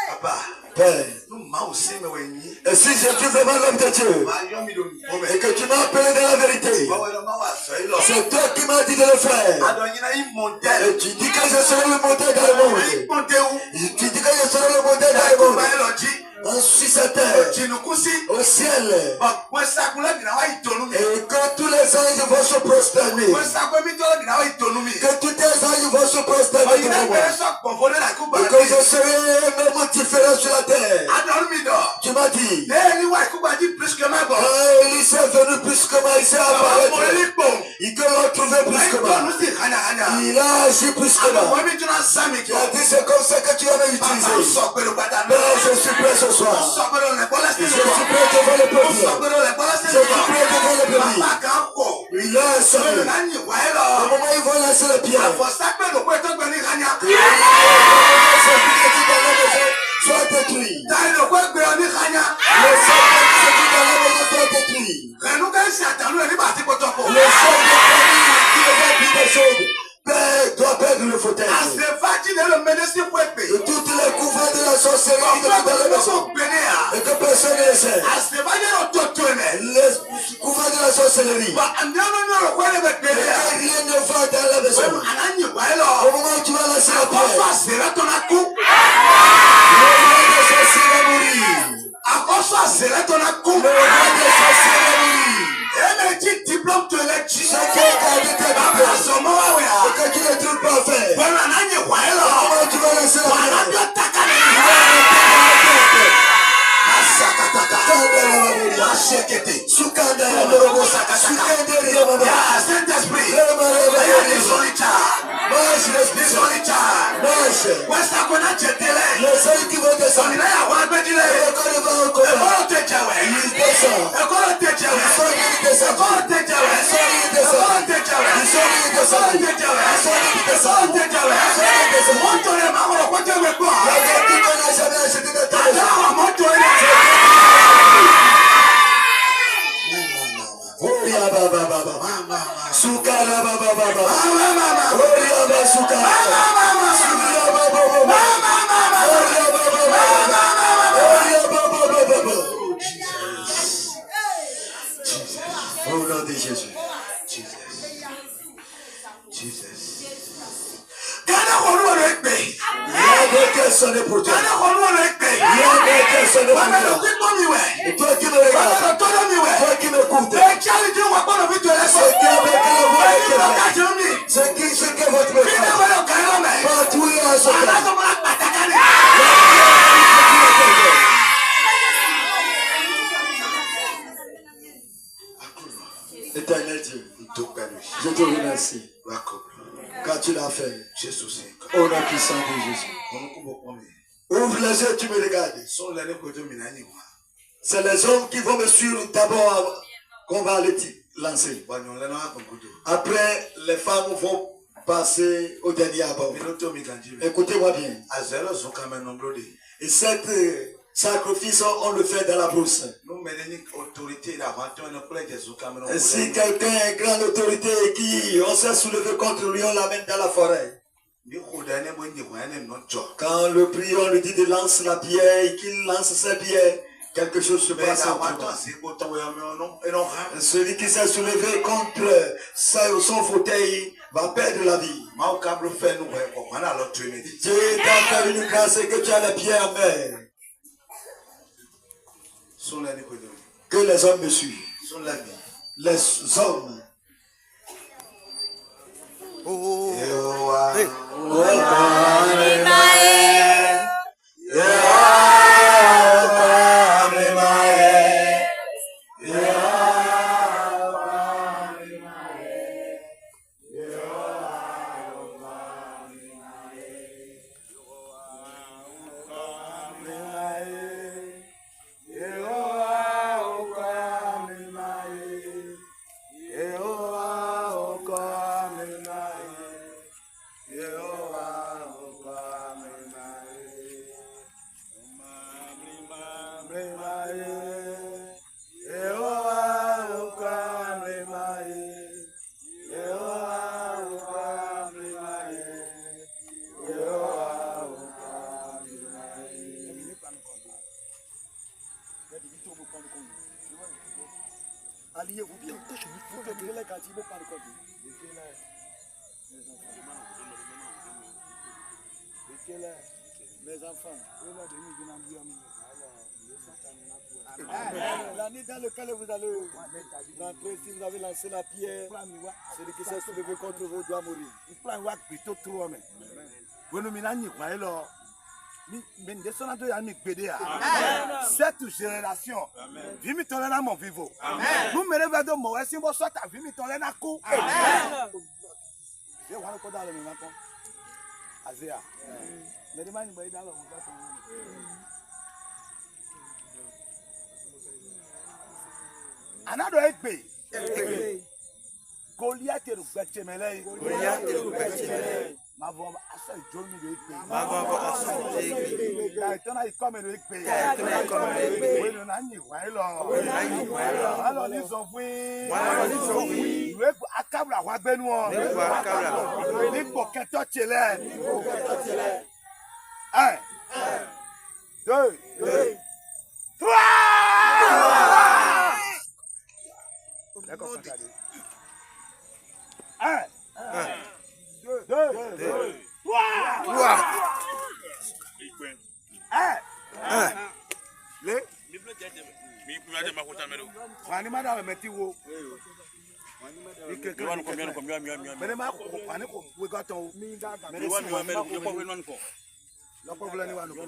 Bàbá, Père, ló máa ò sí mi wẹ̀ yín. et si je suis vraiment l'homme de Dieu, Máa yọ́ mi lónìí fún mi. et que tu m'as appelé dans la vérité, Báwo ni máa wà sọ yìí lọ? c'est toi qui m'as dit de le faire. Àdọ̀yìn náà yìí mọ̀ dẹ́. Et tu dis que je serai le modèle dans le monde. Yìí mọ̀ dé wù. Tu dis que je serai le modèle dans le Ẹ̀kú monde. báyìí lọ jí. Ensuite, cette terre, Jìnnìkú sí. au ciel, Ọ̀pọ̀ ṣàkún lẹ́bìnrin àwọn ìdùnnú mi. et que tous les anges vont se prosterner. Ọ̀pọ̀ ṣàkún mi tó lẹ́bìnrin àwọn ìdùnnú mi. Que tous les anges vont se prosterner Ọ̀yìn náà devant moi. bẹ̀rẹ̀ sọ̀pọ̀ fọdé làkú Et bàrẹ̀ que mi. je serai un homme différent sur la terre. Àdọ̀rún mi dọ̀. Tu m'as dit, Bẹ́ẹ̀ ni wà ikú gbajú plus que má bọ̀. Élie est venu plus que moi ici à Àwọn ọmọ apparaître. ilé pò. Il te l'a trouvé plus que Ìdọ̀nù moi. sì hànàhànà. Il a agi plus que Àwọn moi. ọmọ mi tún náà sàmì Tu kọ́. as dit, c'est comme ça que tu vas Bàbá m'utiliser. sọ pé ló gbàdá Mais náà. je suis prêt ce soir. Sọ pé ló lẹ̀ bọ́lá sí Je mi kọ́. suis prêt devant le Ó peuple. sọ pé ló lẹ̀ bọ́lá sí Je mi suis kọ́. prêt devant le peuple. Bàbá kan pọ̀. Il a un Lórí salut. náà yìn wáyé lọ. Au moment où ils vont lancer le pied, Àfọ̀sápẹ́ ló pé tó gbẹ ní ìhànyà. c'est qui est dans la maison soit détruit. Táyì ló pé gbé ọ ní ìhànyà. Le sang qui est dans la maison soit détruit. Rẹ̀nu kẹ́ ń ṣe àtàlù ẹ̀ nígbà tí kò tọ́ pọ̀. Le sang de famille qui est dit des choses doit perdre le fauteuil. Àṣefájì lè lo médésì fún èpè. Et toutes les couvrants de la sorcellerie qui sont dans la maison. Et que personne ne le sait. Àṣefájì lè tó tó ẹ̀. Les couvrants de la sorcellerie. Wà á ní ọ̀nà ní ọ̀rọ̀ kọ́lé bẹ̀ Et péré à. rien ne va dans la maison. Wẹ́nu àlàyé wáyé lọ. Au moment où tu vas lancer la Àkọ́sọ pierre, àṣẹrẹ́ tó na kú. le roi des sorciers va mourir. Àkọ́sọ àṣẹrẹ́ tó na kú. Le roi des sorciers va mourir. Èméjì diplôme tó lẹ jí. Chacun a dit tes Bàbá diplômes. àṣọmọ́ wà wẹ̀ à. Et que tu ne trouves pas fait. Wẹ́nu àlàyé wáyé lọ. Au moment où tu vas lancer la Wà á pierre, bí ọ taka ní tu ìlú. vas rentrer dans la tête. Àṣàkàtàkà. Kanda la maboria. Wà á ṣe kété. Sukanda la Saint-Esprit, Au nom de Jésus. Quel sonner pour toi? Et toi qui me regardes, toi qui m'écoutes, ce que votre message, partout il y a un secret. Éternel Dieu, je te remercie. Car tu l'as fait. Au nom puissant de Jésus. Ouvre les yeux, tu me regardes. C'est les hommes qui vont me suivre d'abord qu'on va les lancer. Après, les femmes vont passer au dernier abord. Écoutez-moi bien. Et cette sacrifice, on le fait dans la brousse. Et si quelqu'un a une grande autorité qui on s'est soulevé contre lui, on l'amène dans la forêt. Quand le prieur lui dit de lancer la pierre et qu'il lance sa pierre, quelque chose se passe. Celui qui s'est soulevé contre son fauteuil va perdre la vie. Dieu t'a fait une grâce et que tu as la pierre en mer. Que les hommes me suivent. Les hommes. Alliez-vous bien. Vous devenez les quartiers, vous parlez quoi? Mes enfants, l'année dans laquelle vous allez rentrer, si vous avez lancé la pierre, celui qui s'est soulevé contre vous doit mourir. Cette génération, vimi tolena mon vivo. Nous me réveillons mon si vous soit à vimi tolena coup. Je vois le dans le même temps. Azea. Mais demain il va dans le Another egg. Goliath est le Betchemelay. Ma voix a ça John de egg. Ma voix a ça egg. Tona is coming to egg. Oui, on a ni alors ils ont vu. Le akabla wa benu. Le poketo chele. 1 2 3. D'accord, 1 2 3 le kwani madame metiwo mais ma kwani ko we got on mais le problème ni wanu ko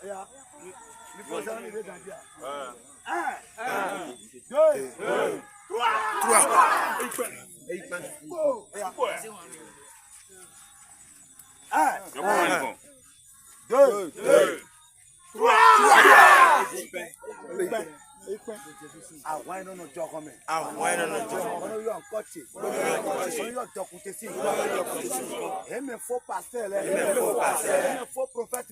ya ni faut ça ni de dia 1 Faux pasteur, faux prophète,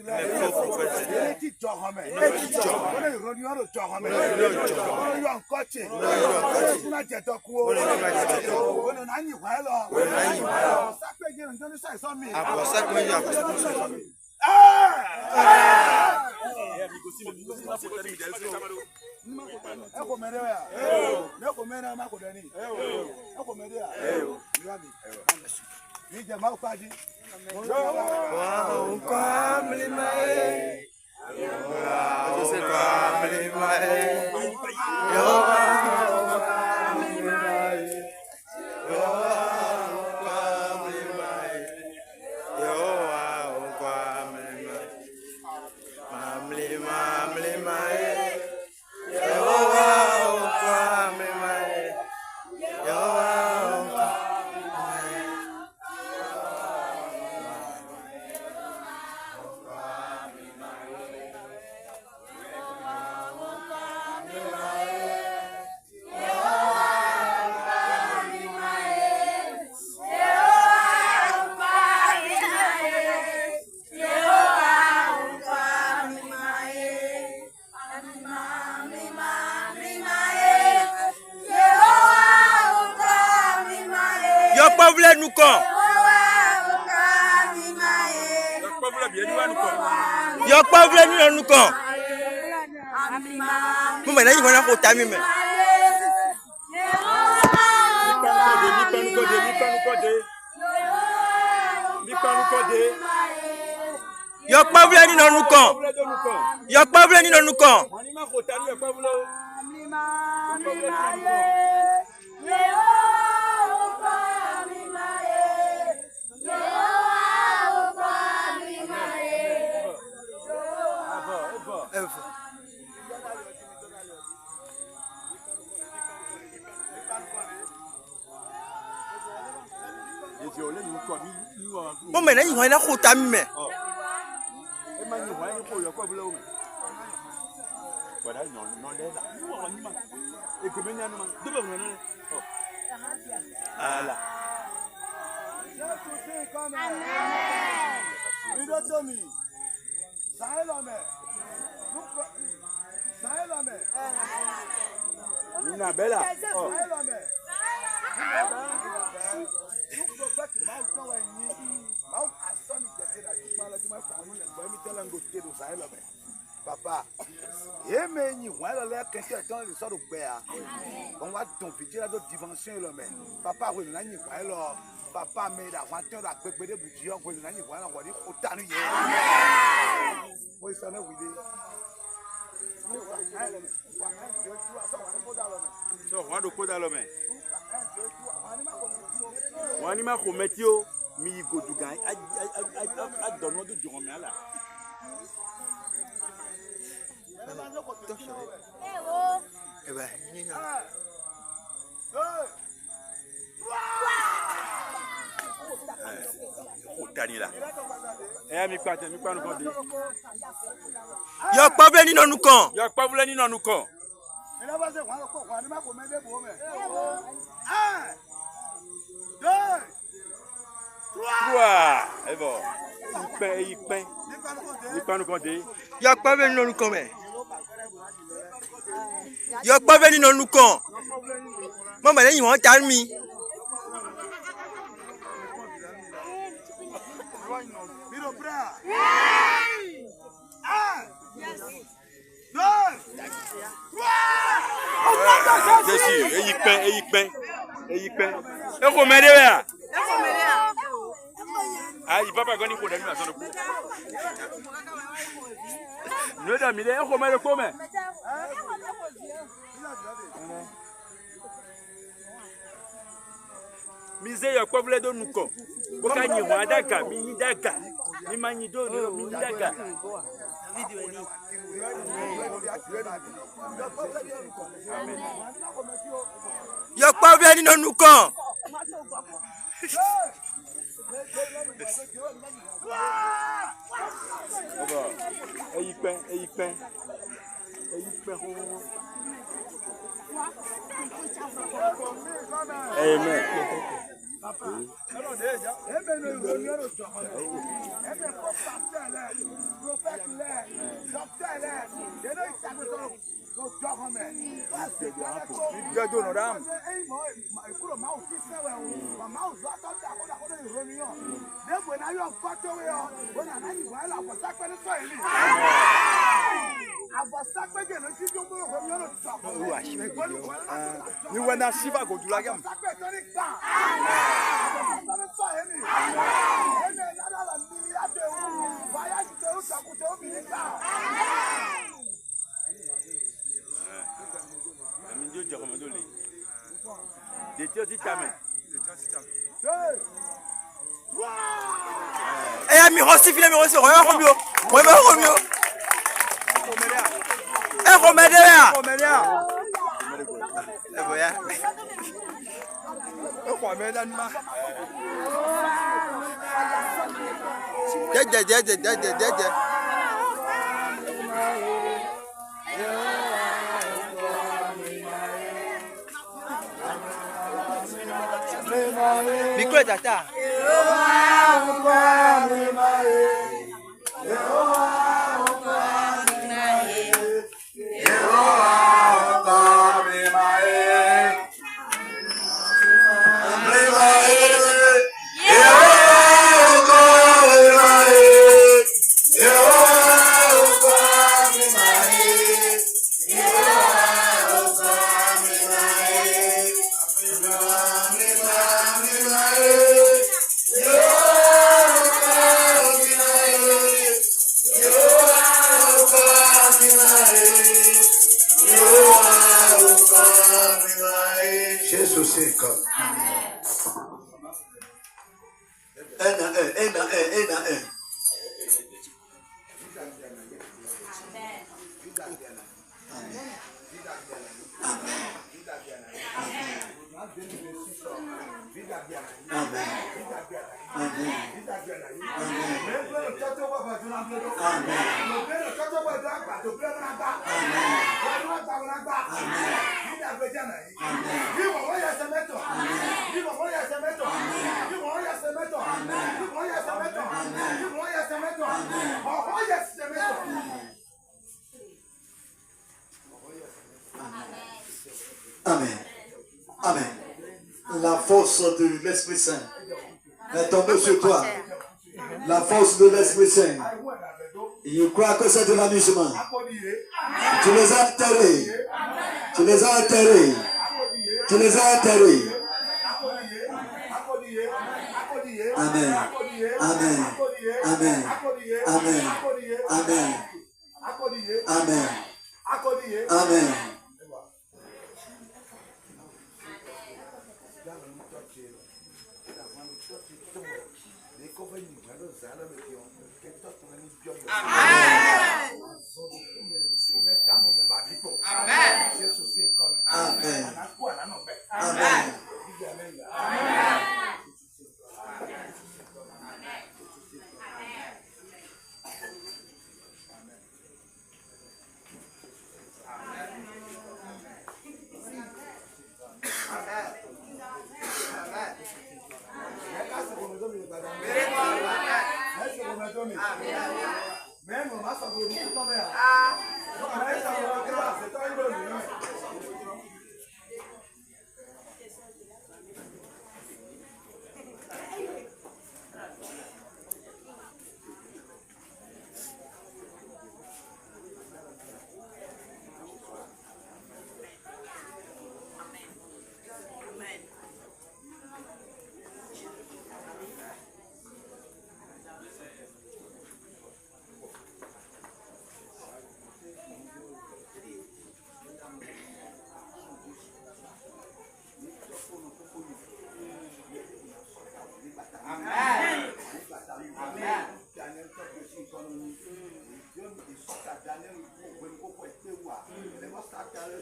Papa, on va ton petit là de dimension le mais papa oui là ni quoi là papa mais la voiture la bébé de bougie on là ni quoi là on dit autant ni oui ça ne oui so wando koda lo me wani ma ko metio mi go dugan a dono do jomo ala Y'a pas venu dans nous camp. Y'a pas venu dans nous camp. Trois. Et bon. Il peint. Il nous compter. Y'a pas venu dans nous camp. Y'a pas venu dans nous camp. Maman, ils vont calmer. Il peint. Et comment là? Ah, il va pas gagner pour la nuit à son coup. Ne dormez pas, comment le commet? Misé ya kwa vile do nuko. Boka ni wadaka, mini daka. Ni manido, mini daka. Yo pas bien dans nous quand. Amen. Ni wana shiva go dulagam. Eh mi rosi file mi rosi roya romio. Roya romio. Eh romedea. Eh boya. Jeje. Micro tata. Amen. Amen. La force de l'Esprit Saint est tombée sur toi. La force de l'Esprit Saint. Il croit que c'est de l'amusement. Tu les as enterrés. Tu les as enterrés. Tu les as enterrés. Amen. Amen. Amen. Amen. Amen. Amen. Amen. Amen. Amen.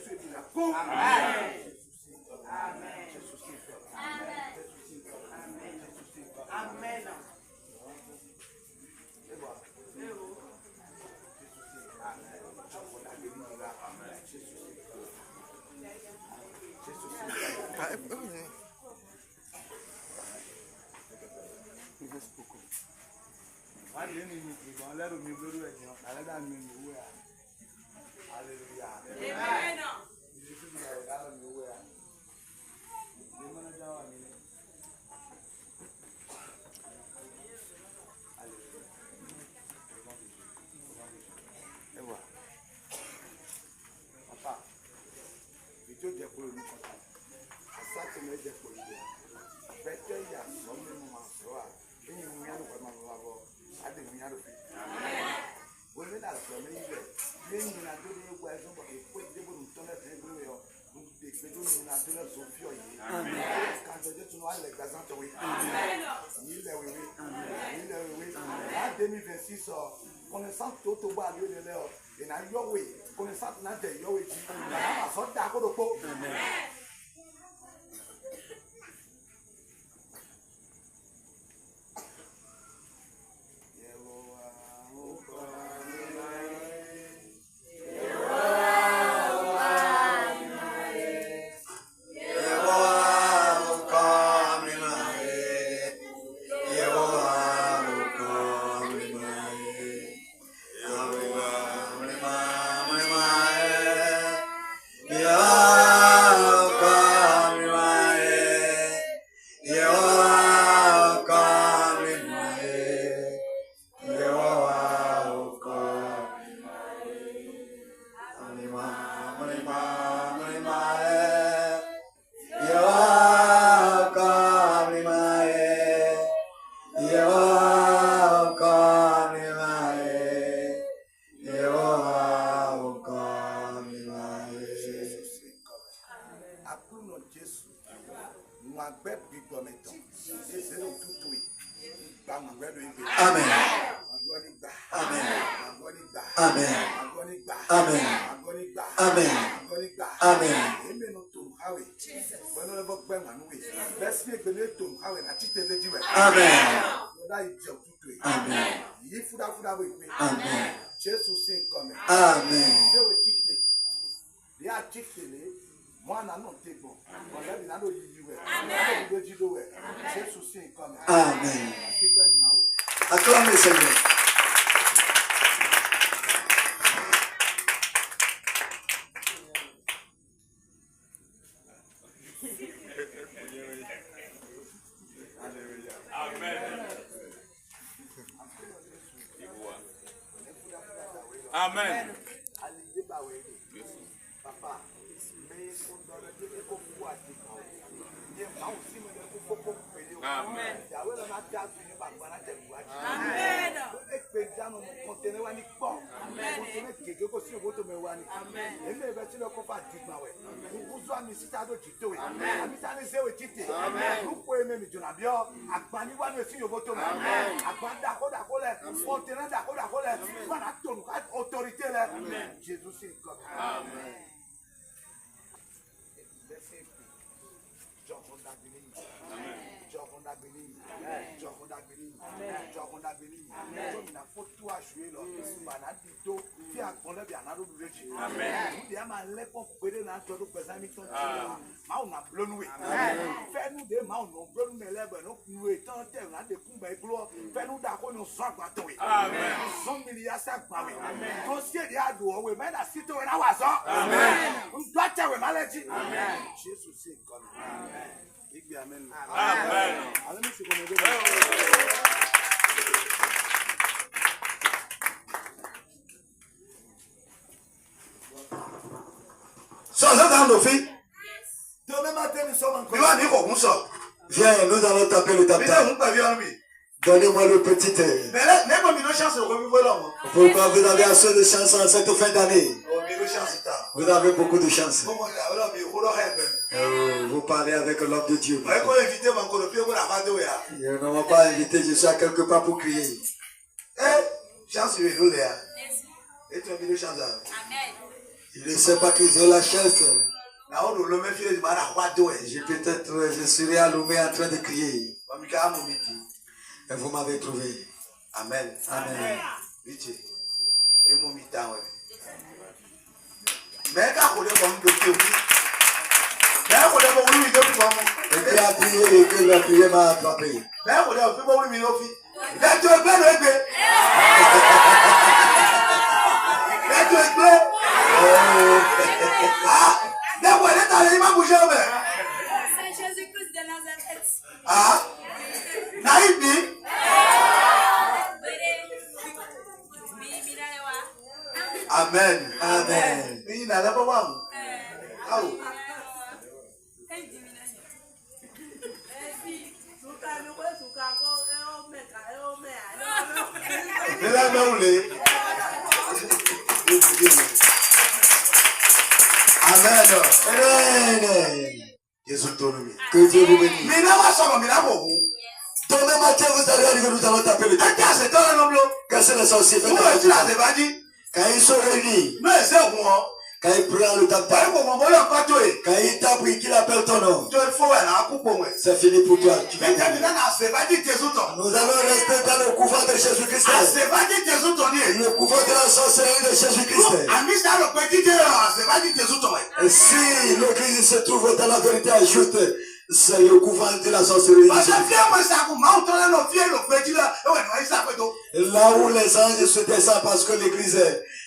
Jésus est d'accord. Amen. Amen. Papa, il te dit pour le contact. Ça te met des pour lui. Peut-être il y a son moment soir. Il y a un milliard de vraiment avoir. À des milliards de filles. Vous venez à la famille. Il y a une milliard de voisins. Il faut que vous nous tournez des bruits. Nous décrétons une milliard de Sophie. Quand je dis tu nous as les gazantes, oui. Il est oui. Il est oui. En 2026, connaissant tout au bas de l'heure. Et na yowe, connaissant na de yowe ji, na so da ko do po. Amen. Acclamez le Seigneur. Amen. Fais-nous des mains, nous brûlons mes lèvres, nous étendons terre, nous découvre et gloire. Fais-nous d'accord, nous sommes battus. Amen. Nous sommes milliards de barres. Nous sommes des adoués, oui, mais la cité est là, amen. Nous doit être maladie. Amen. Jésus c'est comme. Amen. Amen. Amen. Allez, monsieur, comme vous Sans dans nos filles. Demain matin, nous sommes encore. Viens, nous allons taper le tapis. Donnez-moi le petit. Pourquoi vous avez assez de chance en cette fin d'année? Vous avez beaucoup de chance. Vous parlez avec l'homme de Dieu. Je ne m'ai pas invité, je suis à quelque part pour crier. Chance, et tu as mis de chance. Il ne sait pas que j'ai la chef. na o lo me file ba na kwa do e Je serai allumé en train de crier. ba mi ka mo mi ti Et vous m'avez trouvé. amen Amen. biche e mo mi ta we me ka ko le bo ndo ke o me ko le bo wu mi do fi bo mo Et qui a prié et que la prière m'a attrapé. me ko le fi bo wu mi no fi le to egbe no egbe le to egbe ah le wo le ta le ma bu je o be C'est Jésus-Christ de Nazareth. ah na ibi amen Amen. ni na le bo wa mu awo ni la me ule amen Amen. Jésus tonu mi Que Dieu vous bénisse. mi na wa so mi na bo hu Demain matin, vous allez arriver, nous allons taper le e temps. ja se to lo blo Casser les sorciers. wo e ti la se ba di Quand ils sont réunis, no e se gun o quand ils prennent le temps, ba ko mo bo yo ko to e quand ils t'apprient qu'il appelle ton nom, to e fo we na ku po we c'est fini pour toi. Tu vas me je mi na se ba di Jésus to Nous allons rester dans le couvent de Jésus-Christ. a se ba di Jésus to ni e Le couvent de la sorcellerie de Jésus-Christ. a mi sa lo pe di je a se ba di Jésus to e Et si l'Église se trouve dans la vérité, ajoute, c'est le couvent de la sorcellerie de ba se Jésus-Christ. fi mo sa ku ma o to le no fi lo pe di la e we no isa pe to Là où les anges se descendent parce que l'Église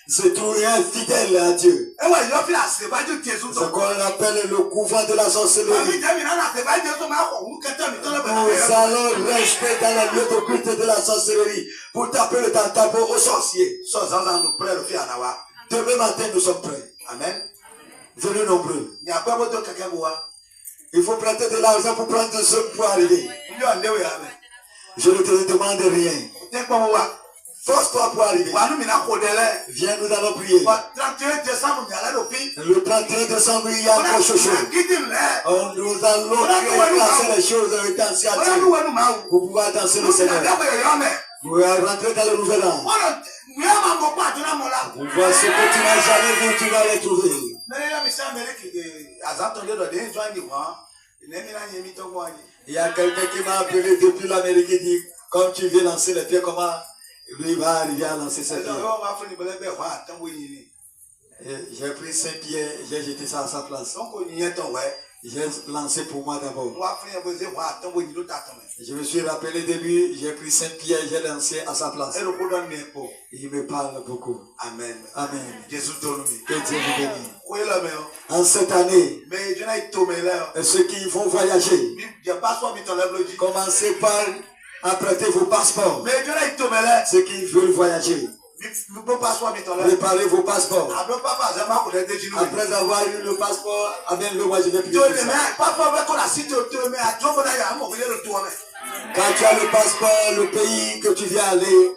se trouve infidèle à Dieu. e we yo fi la se ba di Jésus Ce to qu'on appelle le couvent de la ba mi sorcellerie. je mi na se ba di Jésus ma ko wu ke te mi to le be na Nous allons rester dans le lieu de culte de la sorcellerie pour taper le tantabo aux sorciers. so za za no pre lo fi ana wa Demain matin, nous sommes prêts. amen Venez nombreux. ni akwa bo to keke bo wa Il faut prêter de l'argent pour prendre ce pour arriver. yo nde we amen Je ne te demande rien. te po wa Force-toi pour arriver. wa nu mi na ko de le Viens, nous allons prier. ba 31 décembre mi ala lo fi Le 31 décembre, il y a quelque chose. gidin le Nous allons placer les choses dans cette wala nu attitude wenu ma wu pour pouvoir danser le nu mi na Seigneur. da ko yo me Vous allez rentrer dans le nouvel an. wala mi ma mo pa to na mo la Pour voir ce que tu n'as jamais vu, tu vas les trouver. me ya mi sa me ki de azanto de do de join di wa ne mi na nye mi to mo ani Il y a quelqu'un qui m'a appelé depuis l'Amérique et dit, comme tu veux lancer les pieds, comment lui va arriver à lancer ses se pieds. do yo ma funi bele be wa tan wo yin ni Et j'ai pris 5 pieds, j'ai jeté ça à sa place. so ko yin ton we J'ai lancé pour moi d'abord. wa funi bo ze wa tan wo yin lo ta tan me Je me suis rappelé de lui, j'ai pris 5 pieds, j'ai lancé à sa place. e lo ko don me po Il me parle beaucoup. amen Amen. Jésus tonu mi Que Dieu vous bénisse. ko lo me o En cette année, me je na to me le ceux qui vont voyager, mi je pas so mi to le bloji commencez par apprêter vos passeports. me je na to me le Ceux qui veulent voyager, mi bo pas so mi to le préparez vos passeports. ado papa za ma ko de de jinu Après avoir eu le passeport, avec le moi je vais prier to pour le me ça. papa be ko la site to me a to bo na ya mo ko le to me Quand tu as le passeport, le pays que tu viens aller,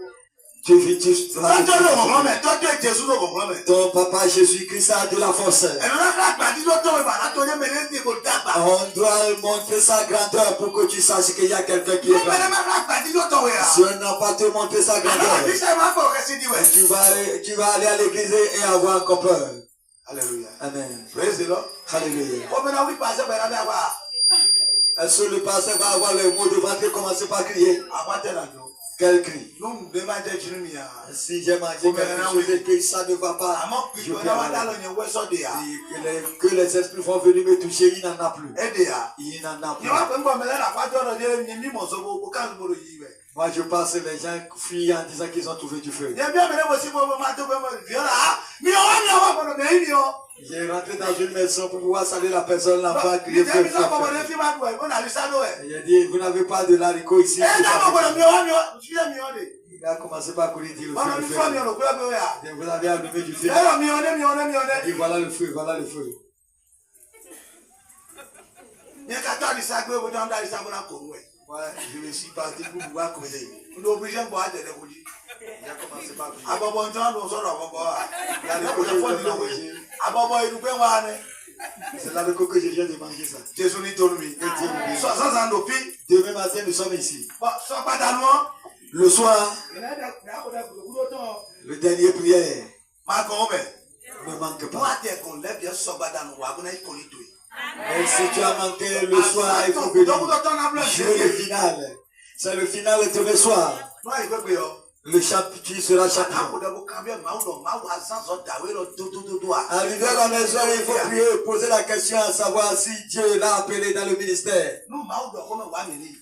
tu tọ́jú ló wọ̀ mọ́ mẹ́ tọ́jú Jésù ló wọ̀ mọ́ mẹ́. ton papa Jésus-Christ a de la force. ẹ̀rọ náà gbàdí ló tọ́ ìbàdàn tó ní mẹ́lẹ́ ní kò dàgbà. On doit montrer sa grandeur pour que tu saches qu'il y a quelqu'un qui est mẹ́lẹ́ grand. náà gbàdí ló tọ́ ìyá. Si on n'a pas te montré sa àwọn grandeur, ìbísẹ̀ máa bọ̀ kẹ́sì ní wẹ̀. tu vas aller à l'église et avoir encore peur. Alléluia. Amen. Praise the Lord. Alléluia. ó bẹ́ẹ̀ náà wí pàṣẹ bẹ̀rẹ̀ bí àwa. Est-ce que le pasteur va avoir le mot de ventre commencer par crier? àwọn àtẹ̀lá jọ. Quel cri? lóhùn bẹ́ẹ̀ máa jẹ́ jìnnú mi yà. Si j'ai mangé quelque chose et que ça ne va pas, àmọ́ je pípọ̀ peux náà wá dá aller. lọ yẹn wẹ́sọ̀ de yà. Que les esprits vont venir me toucher, il n'en a plus. ẹ de yà. Il n'en a plus. ìwà pé ń bọ̀ mẹ́lẹ́ náà wájú ọ̀rọ̀ yẹn ní mímọ̀ sọ gbogbo káàdùn gbòòrò yìí wẹ̀. Moi, je pense que les gens fuient en disant qu'ils ont trouvé du feu. yẹn bí ọ̀mẹ́lẹ́ mo sí gbogbo máa tó bẹ́ẹ̀ mọ̀ fìyọ́ra. mi ò wá mi ò wá gbọ́dọ̀ bẹ́ẹ̀ ni o. J'ai rentré dans une maison pour pouvoir saluer la personne, l'enfant mi crier feu, tẹ́ mi feu, sọ fọwọ́ lé feu. fi máa dùn ẹ̀ ó nà lè sá lọ ẹ̀. J'ai dit, vous n'avez pas de l'haricot ici. ẹ dábọ̀ gbọ́dọ̀ mi ò wá mi ò sílẹ̀ mi ò lè. Il a commencé par courir, dire le ọ̀nà feu, mi le fọ́ mi feu. ò lò kúrẹ́ mi ò yà. Et vous avez allumé du feu. ẹ̀rọ mi ò lé mi ò lé mi ò lé. Il dit, voilà le feu, voilà le feu. yẹn ká tó àdìsá gbé ojú ọ̀dọ́ àdìsá bọ́lá kò wẹ̀. Moi, je me suis parti pour pouvoir courir. ndé obìnrin bọ̀ àjẹ̀dẹ̀ kò jí. J'ai commencé par courir. àbọ̀bọ̀ ntọ́ ló sọ̀rọ̀ àbọ̀bọ̀ wa. L'haricot, je viens de manger. àbọ̀bọ̀ ìdúpẹ́ wa ni. C'est l'haricot que je viens de manger ça. Jésù ní tolú mi. sọ̀sọ̀sọ̀ ló fi. Demain matin, nous sommes ici. sọ padà nù ọ́. Le soir, le dernier prière. máa kàn ó bẹ̀. Ne manque Moi, pas. t'es qu'on lève bien sur Badano, ou à mon avis, qu'on y doit. Et si tu as manqué le soir, il faut venir. Jouer le final. C'est le final demain soir. Non, il veut que Le champion, tu seras champion. Arrivé à la maison, il faut prier, poser la question à savoir si Dieu l'a appelé dans le ministère.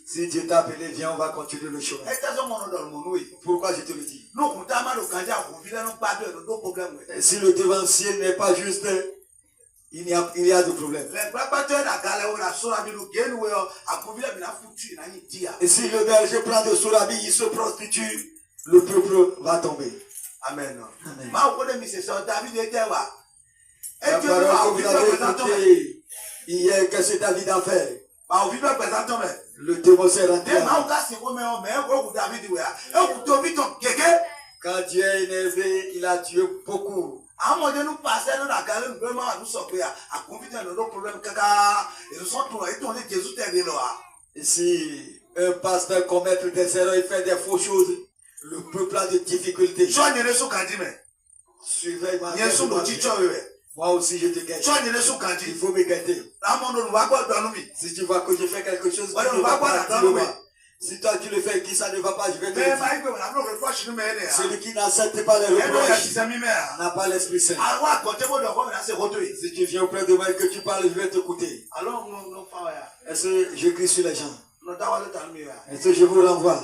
Si Dieu t'a appelé, viens, on va continuer le chemin. Pourquoi je te le dis? Si le devancier n'est pas juste, il y a des problèmes. Et si le berger prend de Sourabi, il se prostitue, le peuple va tomber. Amen. Amen. La parole que vous avez écoutée hier, qu'est-ce que David a fait? Le démon s'est rentré. Quand Dieu est énervé, il a tué beaucoup. Et si un pasteur commet des erreurs, il fait des fausses choses, le peuple a des difficultés. Suivez ma moi aussi je te guette. Il faut me guetter. Si tu vois que je fais quelque chose, qui ne va pas, dis-le-moi. Si toi tu le fais, qui ça ne va pas, je vais te dire. Celui qui n'accepte pas les reproches n'a pas l'Esprit Saint. Si tu viens auprès de moi et que tu parles, je vais t'écouter. Est-ce que je crie sur les gens? Est-ce que je vous renvoie?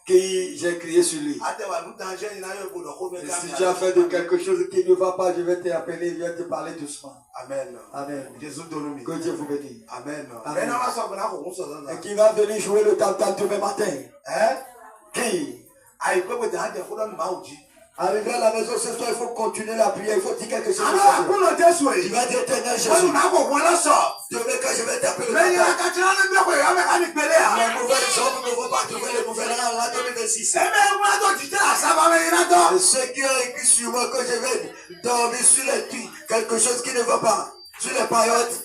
Qui j'ai crié sur lui? Et si tu as fait de quelque chose qui ne va pas, je vais t'appeler, je vais te parler doucement. Amen. Amen. Que Dieu vous bénisse. Amen. Amen. Et qui va venir jouer le tam-tam demain matin? Qui? Arrivé à la maison ce soir, il faut continuer la prière, il faut dire quelque chose. Tu vas dire Éternel Jésus. Demain quand je vais t'appeler le matin, les nouvelles hommes ne vont pas trouver les nouvelles en 2026. Et ceux qui ont écrit sur moi que je vais dormir sur les tuiles, quelque chose qui ne va pas, sur les paillotes.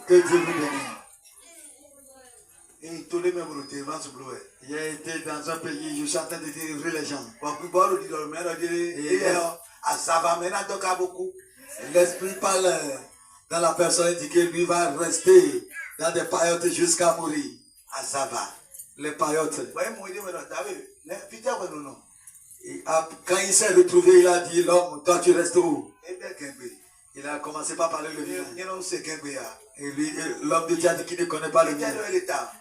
Que Dieu vous bénisse. J'ai été dans un pays, je suis en train de délivrer les gens. Et l'esprit parle dans la personne, dit que lui va rester dans des paillotes jusqu'à mourir. Les paillotes. Et quand il s'est retrouvé, il a dit, l'homme, toi tu restes où? Il a commencé par parler le vivant. Et lui, l'homme de Dieu a dit qu'il ne connaît pas le vivant.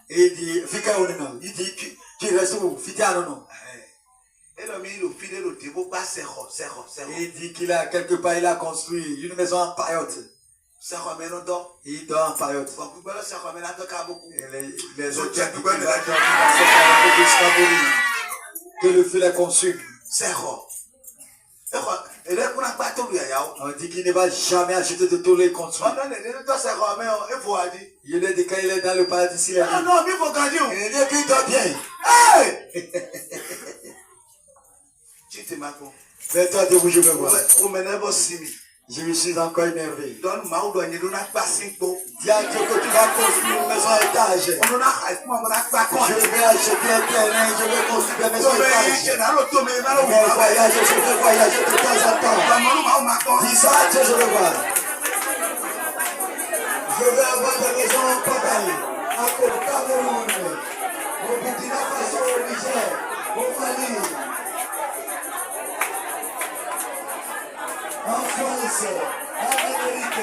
Et il dit, il dit, tu restes où? Et il dit qu'il a quelque part, il a construit une maison en paillote. Il dort en paillote. Et les autres gens qui vont jusqu'à mourir. Que le feu les consume. On dit qu'il ne va jamais acheter de tous les construits. Il est dit quand il est dans le paradis, il est dit qu'il dort bien. Mais toi, de où je veux voir. Je me suis encore énervé. Dis à Dieu que tu vas construire une maison à étage. Je vais acheter un terrain, je vais construire des maisons à étage. Je vais voyager de temps en temps. Dis ça à Dieu, je veux voir. Je vais avoir des maisons en Pagaille, au Cameroun, au Burkina Faso, au Niger, au Mali, en France, en Amérique,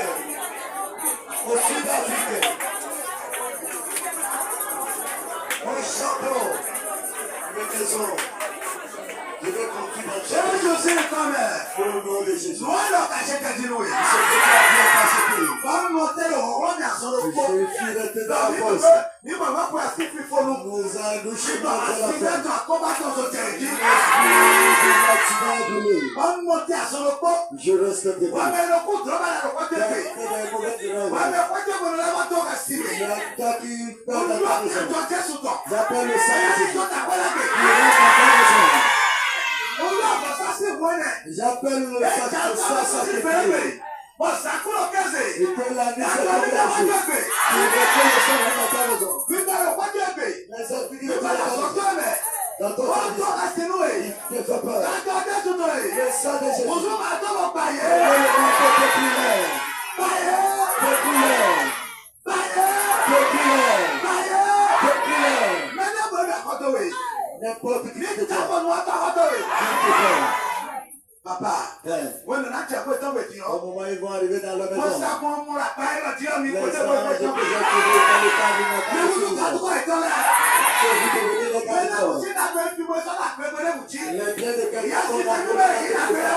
au Sud-Afrique, au Japon, les maisons. Je vais continuer pour le nom de Jésus. Je suis resté dans la force. Nous allons nous chier dans la je reste debout. J'appelle le Saint-Esprit. J'appelle le Saint-Esprit. Et que la nuit se relâche. Il reprend le sang dans ta maison. Les esprits de ta maison. Dans ton service. Ne fais pas. When the nature goes down with you, Au moment où ils vont arriver dans leur what's maison, that one more? I buy it, you les know, anges que j'ai trouvés dans le you camion, look at the white dollar. que vous devenez les When I camions. was in that way, people said that way, but they would cheat. Les biens de quelqu'un Yes, sont it's dans a le good way, it's a good way.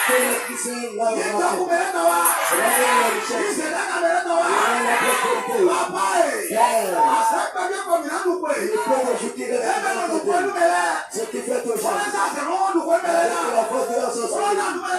que les puissants là You vont talk marcher. about it now. Regardez la You richesse. say that about it now. Regardez la prospérité. Papa, I said, baby, come in and look Et le away. peu de jours qui restent Eh, dans ben, la nous vie, pouvons nous mêler. ce qui fait On aujourd'hui, est dans ce monde, nous pouvons avec mêler. la force de la On est société, dans